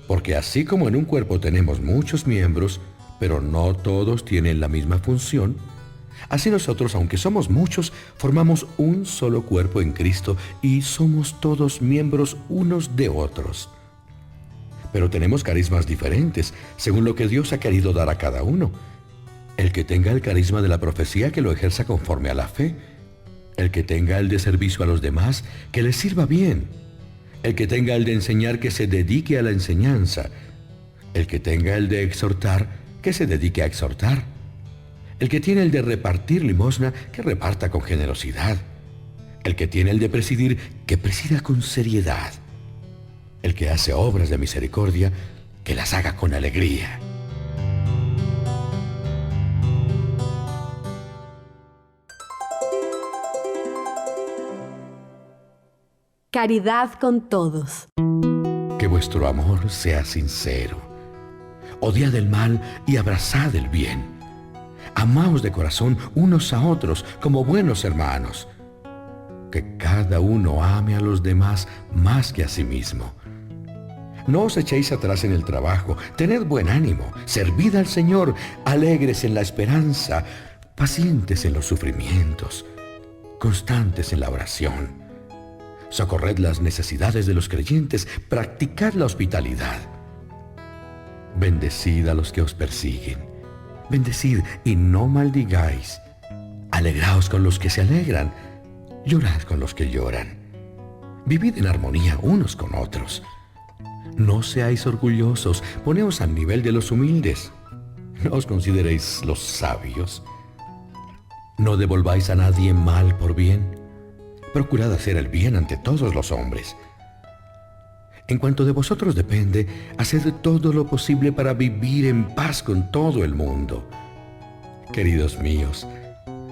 Porque así como en un cuerpo tenemos muchos miembros, pero no todos tienen la misma función, así nosotros, aunque somos muchos, formamos un solo cuerpo en Cristo y somos todos miembros unos de otros. Pero tenemos carismas diferentes, según lo que Dios ha querido dar a cada uno. El que tenga el carisma de la profecía, que lo ejerza conforme a la fe. El que tenga el de servicio a los demás, que les sirva bien. El que tenga el de enseñar, que se dedique a la enseñanza. El que tenga el de exhortar, que se dedique a exhortar. El que tiene el de repartir limosna, que reparta con generosidad. El que tiene el de presidir, que presida con seriedad. El que hace obras de misericordia, que las haga con alegría. Caridad con todos. Que vuestro amor sea sincero. Odiad el mal y abrazad el bien. Amaos de corazón unos a otros como buenos hermanos. Que cada uno ame a los demás más que a sí mismo. No os echéis atrás en el trabajo, tened buen ánimo, servid al Señor, alegres en la esperanza, pacientes en los sufrimientos, constantes en la oración. Socorred las necesidades de los creyentes, practicad la hospitalidad. Bendecid a los que os persiguen, bendecid y no maldigáis. Alegraos con los que se alegran, llorad con los que lloran. Vivid en armonía unos con otros. No seáis orgullosos, poneos al nivel de los humildes. No os consideréis los sabios. No devolváis a nadie mal por bien. Procurad hacer el bien ante todos los hombres. En cuanto de vosotros depende, haced todo lo posible para vivir en paz con todo el mundo. Queridos míos,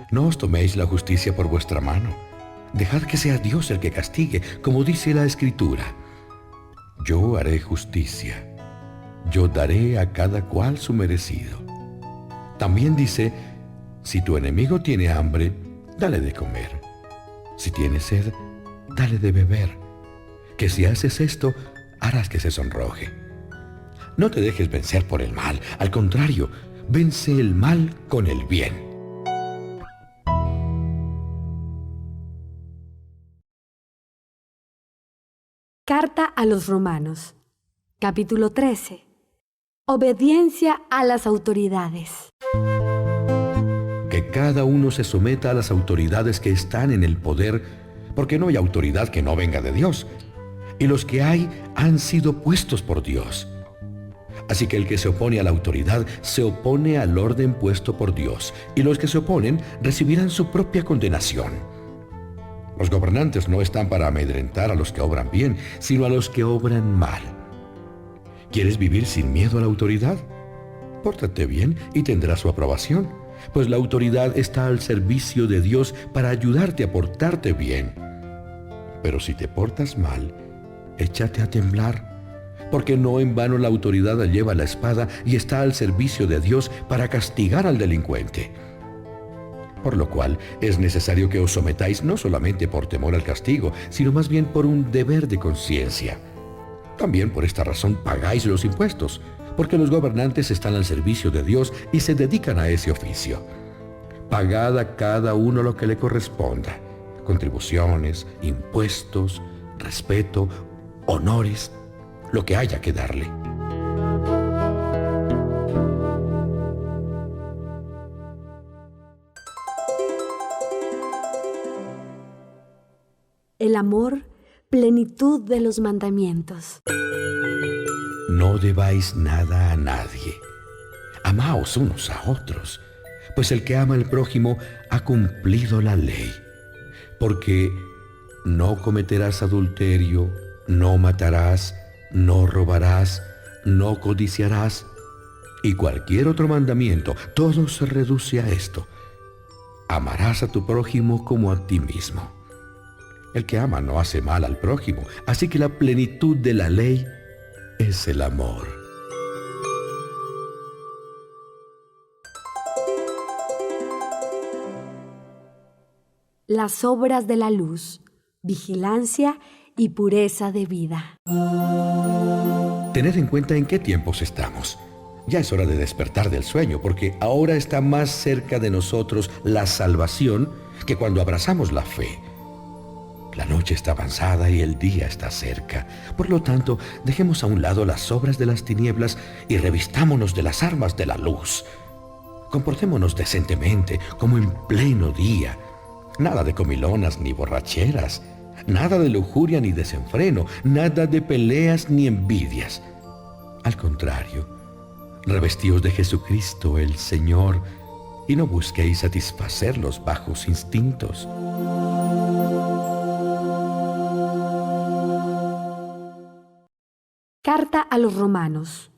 no os toméis la justicia por vuestra mano. Dejad que sea Dios el que castigue, como dice la Escritura. Yo haré justicia. Yo daré a cada cual su merecido. También dice, si tu enemigo tiene hambre, dale de comer. Si tiene sed, dale de beber. Que si haces esto, harás que se sonroje. No te dejes vencer por el mal. Al contrario, vence el mal con el bien. Carta a los Romanos, capítulo 13. Obediencia a las autoridades. Que cada uno se someta a las autoridades que están en el poder, porque no hay autoridad que no venga de Dios, y los que hay han sido puestos por Dios. Así que el que se opone a la autoridad se opone al orden puesto por Dios, y los que se oponen recibirán su propia condenación. Los gobernantes no están para amedrentar a los que obran bien, sino a los que obran mal. ¿Quieres vivir sin miedo a la autoridad? Pórtate bien y tendrás su aprobación, pues la autoridad está al servicio de Dios para ayudarte a portarte bien. Pero si te portas mal, échate a temblar, porque no en vano la autoridad lleva la espada y está al servicio de Dios para castigar al delincuente. Por lo cual es necesario que os sometáis no solamente por temor al castigo, sino más bien por un deber de conciencia. También por esta razón pagáis los impuestos, porque los gobernantes están al servicio de Dios y se dedican a ese oficio. Pagad a cada uno lo que le corresponda: contribuciones, impuestos, respeto, honores, lo que haya que darle. El amor, plenitud de los mandamientos. No debáis nada a nadie. Amaos unos a otros, pues el que ama al prójimo ha cumplido la ley. Porque no cometerás adulterio, no matarás, no robarás, no codiciarás, y cualquier otro mandamiento. Todo se reduce a esto: amarás a tu prójimo como a ti mismo. El que ama no hace mal al prójimo, así que la plenitud de la ley es el amor. Las obras de la luz, vigilancia y pureza de vida. Tened en cuenta en qué tiempos estamos. Ya es hora de despertar del sueño, porque ahora está más cerca de nosotros la salvación que cuando abrazamos la fe. La noche está avanzada y el día está cerca. Por lo tanto, dejemos a un lado las obras de las tinieblas y revistámonos de las armas de la luz. Comportémonos decentemente, como en pleno día. Nada de comilonas ni borracheras, nada de lujuria ni desenfreno, nada de peleas ni envidias. Al contrario, revestíos de Jesucristo el Señor y no busquéis satisfacer los bajos instintos. Carta a los Romanos,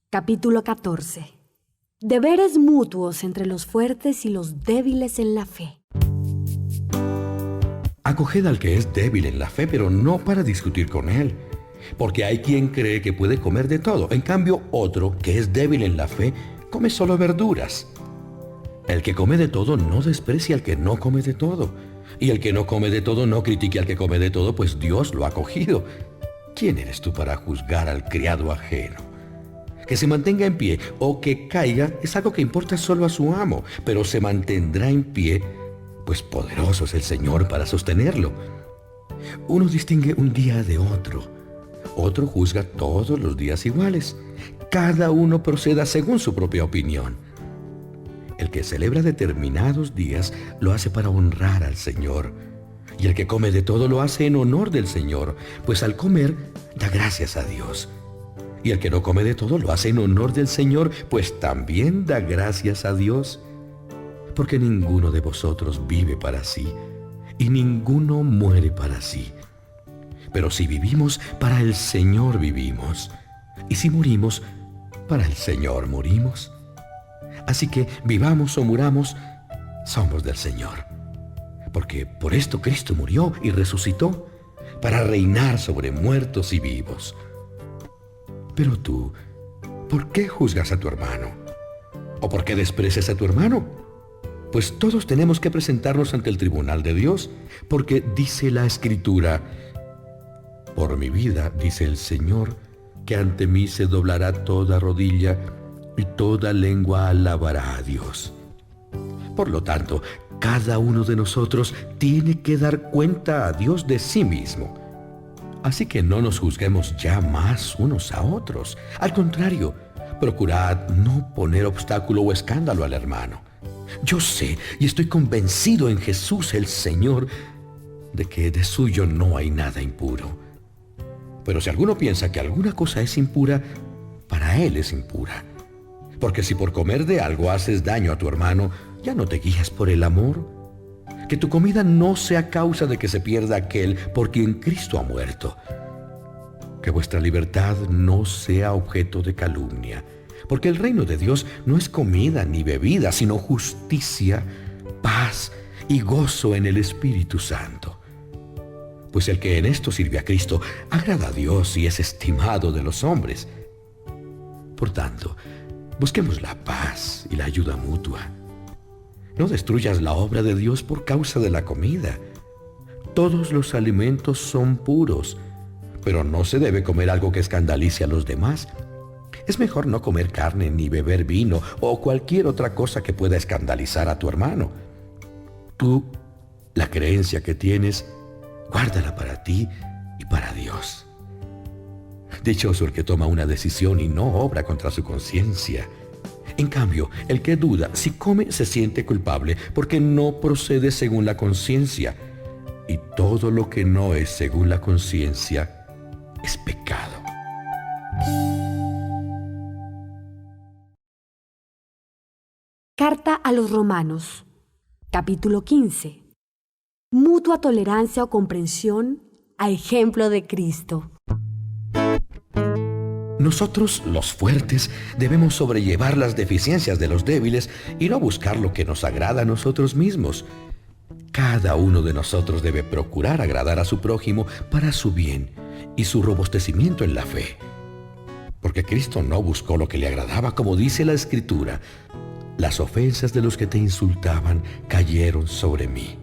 capítulo 14. Deberes mutuos entre los fuertes y los débiles en la fe. Acoged al que es débil en la fe, pero no para discutir con él. Porque hay quien cree que puede comer de todo. En cambio, otro, que es débil en la fe, come solo verduras. El que come de todo no desprecia al que no come de todo. Y el que no come de todo no critique al que come de todo, pues Dios lo ha acogido. ¿Quién eres tú para juzgar al criado ajeno? Que se mantenga en pie o que caiga es algo que importa solo a su amo, pero se mantendrá en pie, pues poderoso es el Señor para sostenerlo. Uno distingue un día de otro, otro juzga todos los días iguales. Cada uno proceda según su propia opinión. El que celebra determinados días lo hace para honrar al Señor. Y el que come de todo lo hace en honor del Señor, pues al comer da gracias a Dios. Y el que no come de todo lo hace en honor del Señor, pues también da gracias a Dios. Porque ninguno de vosotros vive para sí, y ninguno muere para sí. Pero si vivimos, para el Señor vivimos. Y si morimos, para el Señor morimos. Así que vivamos o muramos, somos del Señor. Porque por esto Cristo murió y resucitó, para reinar sobre muertos y vivos. Pero tú, ¿por qué juzgas a tu hermano? ¿O por qué desprecias a tu hermano? Pues todos tenemos que presentarnos ante el tribunal de Dios, porque dice la Escritura: por mi vida, dice el Señor, que ante mí se doblará toda rodilla y toda lengua alabará a Dios. Por lo tanto, cada uno de nosotros tiene que dar cuenta a Dios de sí mismo. Así que no nos juzguemos ya más unos a otros. Al contrario, procurad no poner obstáculo o escándalo al hermano. Yo sé y estoy convencido en Jesús el Señor de que de suyo no hay nada impuro. Pero si alguno piensa que alguna cosa es impura, para él es impura. Porque si por comer de algo haces daño a tu hermano, ¿ya no te guías por el amor? Que tu comida no sea causa de que se pierda aquel por quien Cristo ha muerto. Que vuestra libertad no sea objeto de calumnia, porque el reino de Dios no es comida ni bebida, sino justicia, paz y gozo en el Espíritu Santo. Pues el que en esto sirve a Cristo agrada a Dios y es estimado de los hombres. Por tanto, busquemos la paz y la ayuda mutua. No destruyas la obra de Dios por causa de la comida. Todos los alimentos son puros, pero no se debe comer algo que escandalice a los demás. Es mejor no comer carne ni beber vino o cualquier otra cosa que pueda escandalizar a tu hermano. Tú, la creencia que tienes, guárdala para ti y para Dios. Dichoso el que toma una decisión y no obra contra su conciencia. En cambio, el que duda, si come, se siente culpable porque no procede según la conciencia. Y todo lo que no es según la conciencia es pecado. Carta a los Romanos, capítulo 15. Mutua tolerancia o comprensión a ejemplo de Cristo. Nosotros, los fuertes, debemos sobrellevar las deficiencias de los débiles y no buscar lo que nos agrada a nosotros mismos. Cada uno de nosotros debe procurar agradar a su prójimo para su bien y su robustecimiento en la fe. Porque Cristo no buscó lo que le agradaba, como dice la Escritura: las ofensas de los que te insultaban cayeron sobre mí.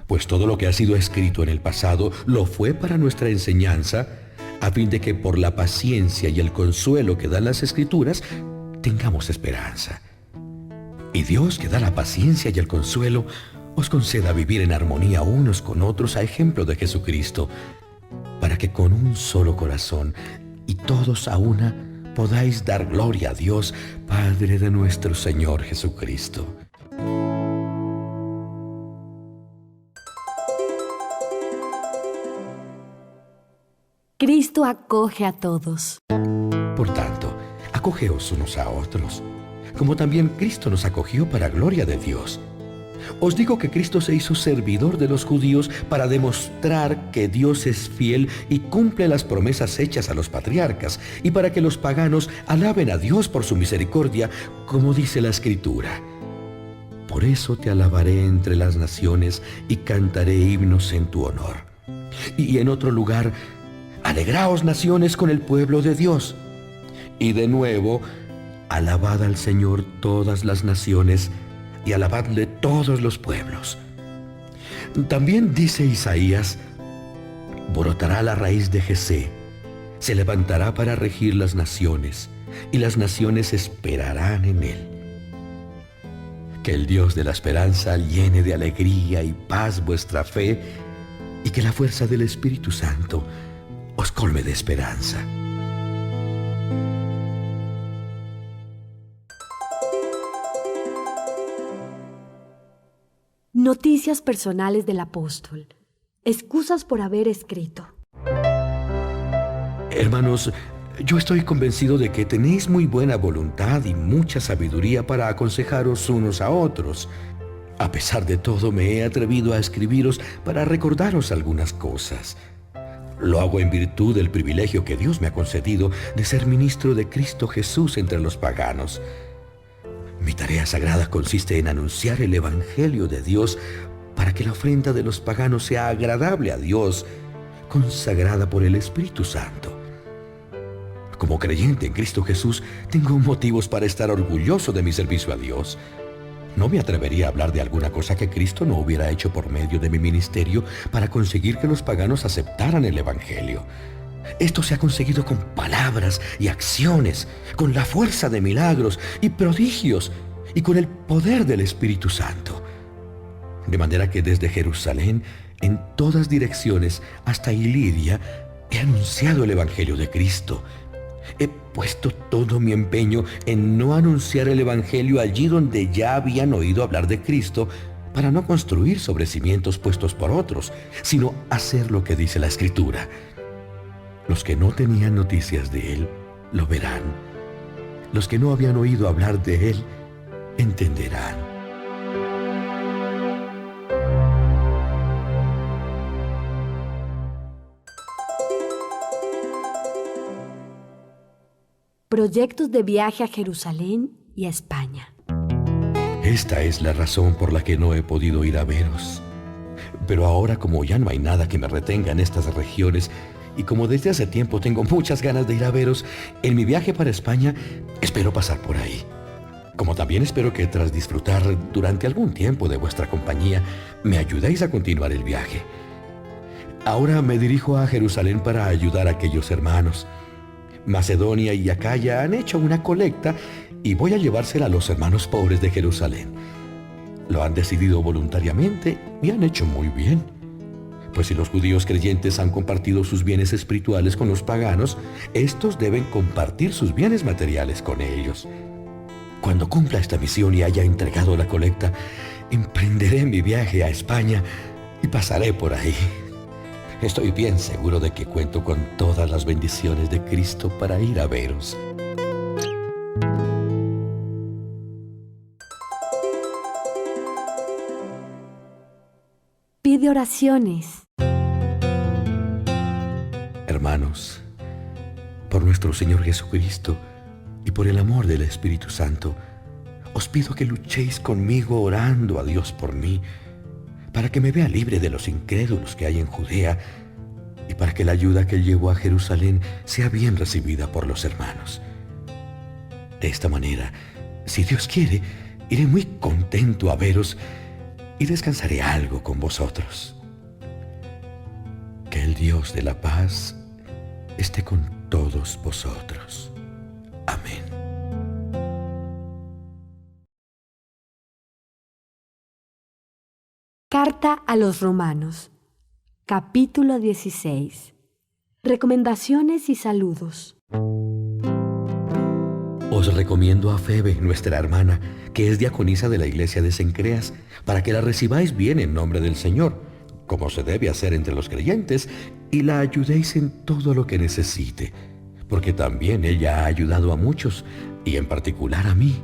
Pues todo lo que ha sido escrito en el pasado lo fue para nuestra enseñanza, a fin de que por la paciencia y el consuelo que dan las Escrituras, tengamos esperanza. Y Dios, que da la paciencia y el consuelo, os conceda vivir en armonía unos con otros a ejemplo de Jesucristo, para que con un solo corazón y todos a una podáis dar gloria a Dios, Padre de nuestro Señor Jesucristo. Cristo acoge a todos. Por tanto, acogeos unos a otros, como también Cristo nos acogió para gloria de Dios. Os digo que Cristo se hizo servidor de los judíos para demostrar que Dios es fiel y cumple las promesas hechas a los patriarcas, y para que los paganos alaben a Dios por su misericordia, como dice la Escritura: por eso te alabaré entre las naciones y cantaré himnos en tu honor. Y en otro lugar: alegraos naciones con el pueblo de Dios. Y de nuevo: alabad al Señor todas las naciones, y alabadle todos los pueblos. También dice Isaías: brotará la raíz de Jesé, se levantará para regir las naciones, y las naciones esperarán en él. Que el Dios de la esperanza llene de alegría y paz vuestra fe, y que la fuerza del Espíritu Santo os colme de esperanza. Noticias personales del apóstol. Excusas por haber escrito. Hermanos, yo estoy convencido de que tenéis muy buena voluntad y mucha sabiduría para aconsejaros unos a otros. A pesar de todo, me he atrevido a escribiros para recordaros algunas cosas. Lo hago en virtud del privilegio que Dios me ha concedido de ser ministro de Cristo Jesús entre los paganos. Mi tarea sagrada consiste en anunciar el Evangelio de Dios para que la ofrenda de los paganos sea agradable a Dios, consagrada por el Espíritu Santo. Como creyente en Cristo Jesús, tengo motivos para estar orgulloso de mi servicio a Dios. No me atrevería a hablar de alguna cosa que Cristo no hubiera hecho por medio de mi ministerio para conseguir que los paganos aceptaran el Evangelio. Esto se ha conseguido con palabras y acciones, con la fuerza de milagros y prodigios y con el poder del Espíritu Santo. De manera que desde Jerusalén, en todas direcciones, hasta Iliria, he anunciado el Evangelio de Cristo. He puesto todo mi empeño en no anunciar el Evangelio allí donde ya habían oído hablar de Cristo, para no construir sobre cimientos puestos por otros, sino hacer lo que dice la Escritura. Los que no tenían noticias de Él lo verán. Los que no habían oído hablar de Él entenderán. proyectos de viaje a Jerusalén y a España. Esta es la razón por la que no he podido ir a veros. Pero ahora, como ya no hay nada que me retenga en estas regiones, y como desde hace tiempo tengo muchas ganas de ir a veros, en mi viaje para España espero pasar por ahí. Como también espero que tras disfrutar durante algún tiempo de vuestra compañía, me ayudéis a continuar el viaje. Ahora me dirijo a Jerusalén para ayudar a aquellos hermanos. Macedonia y Acaya han hecho una colecta y voy a llevársela a los hermanos pobres de Jerusalén. Lo han decidido voluntariamente y han hecho muy bien. Pues si los judíos creyentes han compartido sus bienes espirituales con los paganos, estos deben compartir sus bienes materiales con ellos. Cuando cumpla esta misión y haya entregado la colecta, emprenderé mi viaje a España y pasaré por ahí. Estoy bien seguro de que cuento con todas las bendiciones de Cristo para ir a veros. Pide oraciones. Hermanos, por nuestro Señor Jesucristo y por el amor del Espíritu Santo, os pido que luchéis conmigo orando a Dios por mí, para que me vea libre de los incrédulos que hay en Judea y para que la ayuda que llevo a Jerusalén sea bien recibida por los hermanos. De esta manera, si Dios quiere, iré muy contento a veros y descansaré algo con vosotros. Que el Dios de la paz esté con todos vosotros. Amén. Carta a los Romanos, capítulo 16. Recomendaciones y saludos. Os recomiendo a Febe, nuestra hermana, que es diaconisa de la iglesia de Cencreas, para que la recibáis bien en nombre del Señor, como se debe hacer entre los creyentes, y la ayudéis en todo lo que necesite, porque también ella ha ayudado a muchos, y en particular a mí.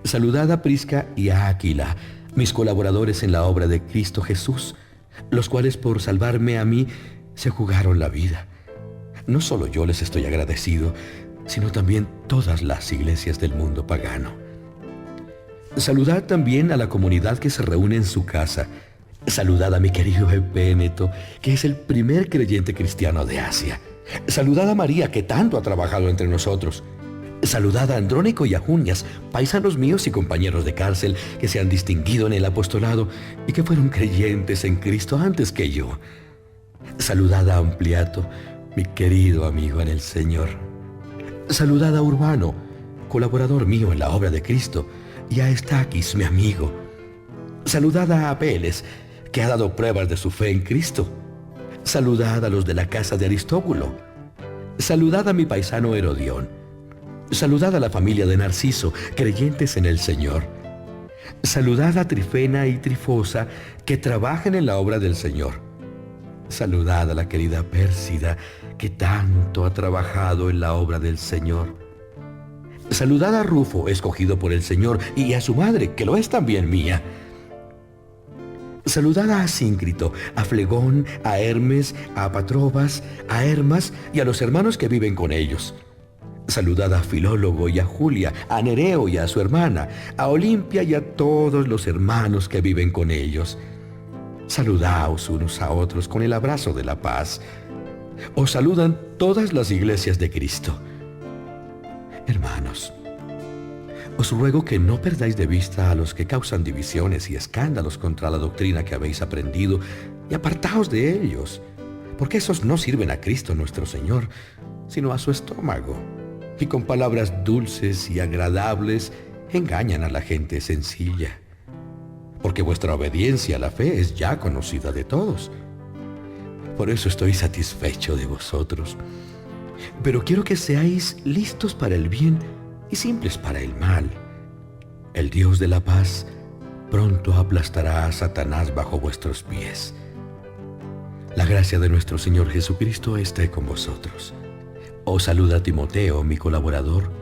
Saludad a Prisca y a Aquila, mis colaboradores en la obra de Cristo Jesús, los cuales por salvarme a mí se jugaron la vida. No solo yo les estoy agradecido, sino también todas las iglesias del mundo pagano. Saludad también a la comunidad que se reúne en su casa. Saludad a mi querido Epéneto, que es el primer creyente cristiano de Asia. Saludad a María, que tanto ha trabajado entre nosotros. Saludad a Andrónico y a Junias, paisanos míos y compañeros de cárcel que se han distinguido en el apostolado y que fueron creyentes en Cristo antes que yo. Saludad a Ampliato, mi querido amigo en el Señor. Saludad a Urbano, colaborador mío en la obra de Cristo, y a Estaquis, mi amigo. Saludad a Apeles, que ha dado pruebas de su fe en Cristo. Saludad a los de la casa de Aristóbulo. Saludad a mi paisano Herodión. Saludad a la familia de Narciso, creyentes en el Señor. Saludad a Trifena y Trifosa, que trabajan en la obra del Señor. Saludad a la querida Pérsida, que tanto ha trabajado en la obra del Señor. Saludad a Rufo, escogido por el Señor, y a su madre, que lo es también mía. Saludad a Asíncrito, a Flegón, a Hermes, a Patrobas, a Hermas y a los hermanos que viven con ellos. Saludad a Filólogo y a Julia, a Nereo y a su hermana, a Olimpia y a todos los hermanos que viven con ellos. Saludaos unos a otros con el abrazo de la paz. Os saludan todas las iglesias de Cristo. Hermanos, os ruego que no perdáis de vista a los que causan divisiones y escándalos contra la doctrina que habéis aprendido, y apartaos de ellos, porque esos no sirven a Cristo nuestro Señor, sino a su estómago, y con palabras dulces y agradables engañan a la gente sencilla. Porque vuestra obediencia a la fe es ya conocida de todos. Por eso estoy satisfecho de vosotros. Pero quiero que seáis listos para el bien y simples para el mal. El Dios de la paz pronto aplastará a Satanás bajo vuestros pies. La gracia de nuestro Señor Jesucristo esté con vosotros. Os saluda Timoteo, mi colaborador,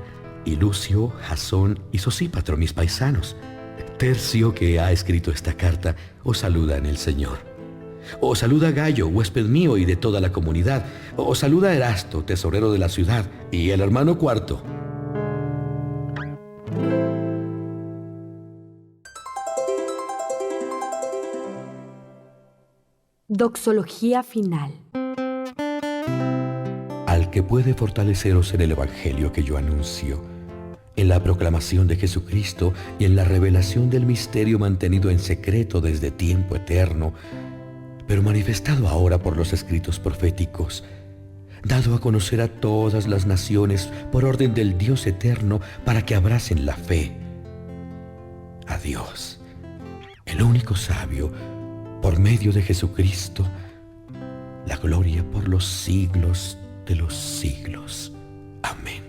y Lucio, Jasón y Sosípatro, mis paisanos. Tercio, que ha escrito esta carta, os saluda en el Señor. Os saluda Gayo, huésped mío y de toda la comunidad. Os saluda Erasto, tesorero de la ciudad, y el hermano Cuarto. Doxología final. Al que puede fortaleceros en el Evangelio que yo anuncio, en la proclamación de Jesucristo y en la revelación del misterio mantenido en secreto desde tiempo eterno, pero manifestado ahora por los escritos proféticos, dado a conocer a todas las naciones por orden del Dios eterno para que abracen la fe. A Dios, el único sabio, por medio de Jesucristo, la gloria por los siglos de los siglos. Amén.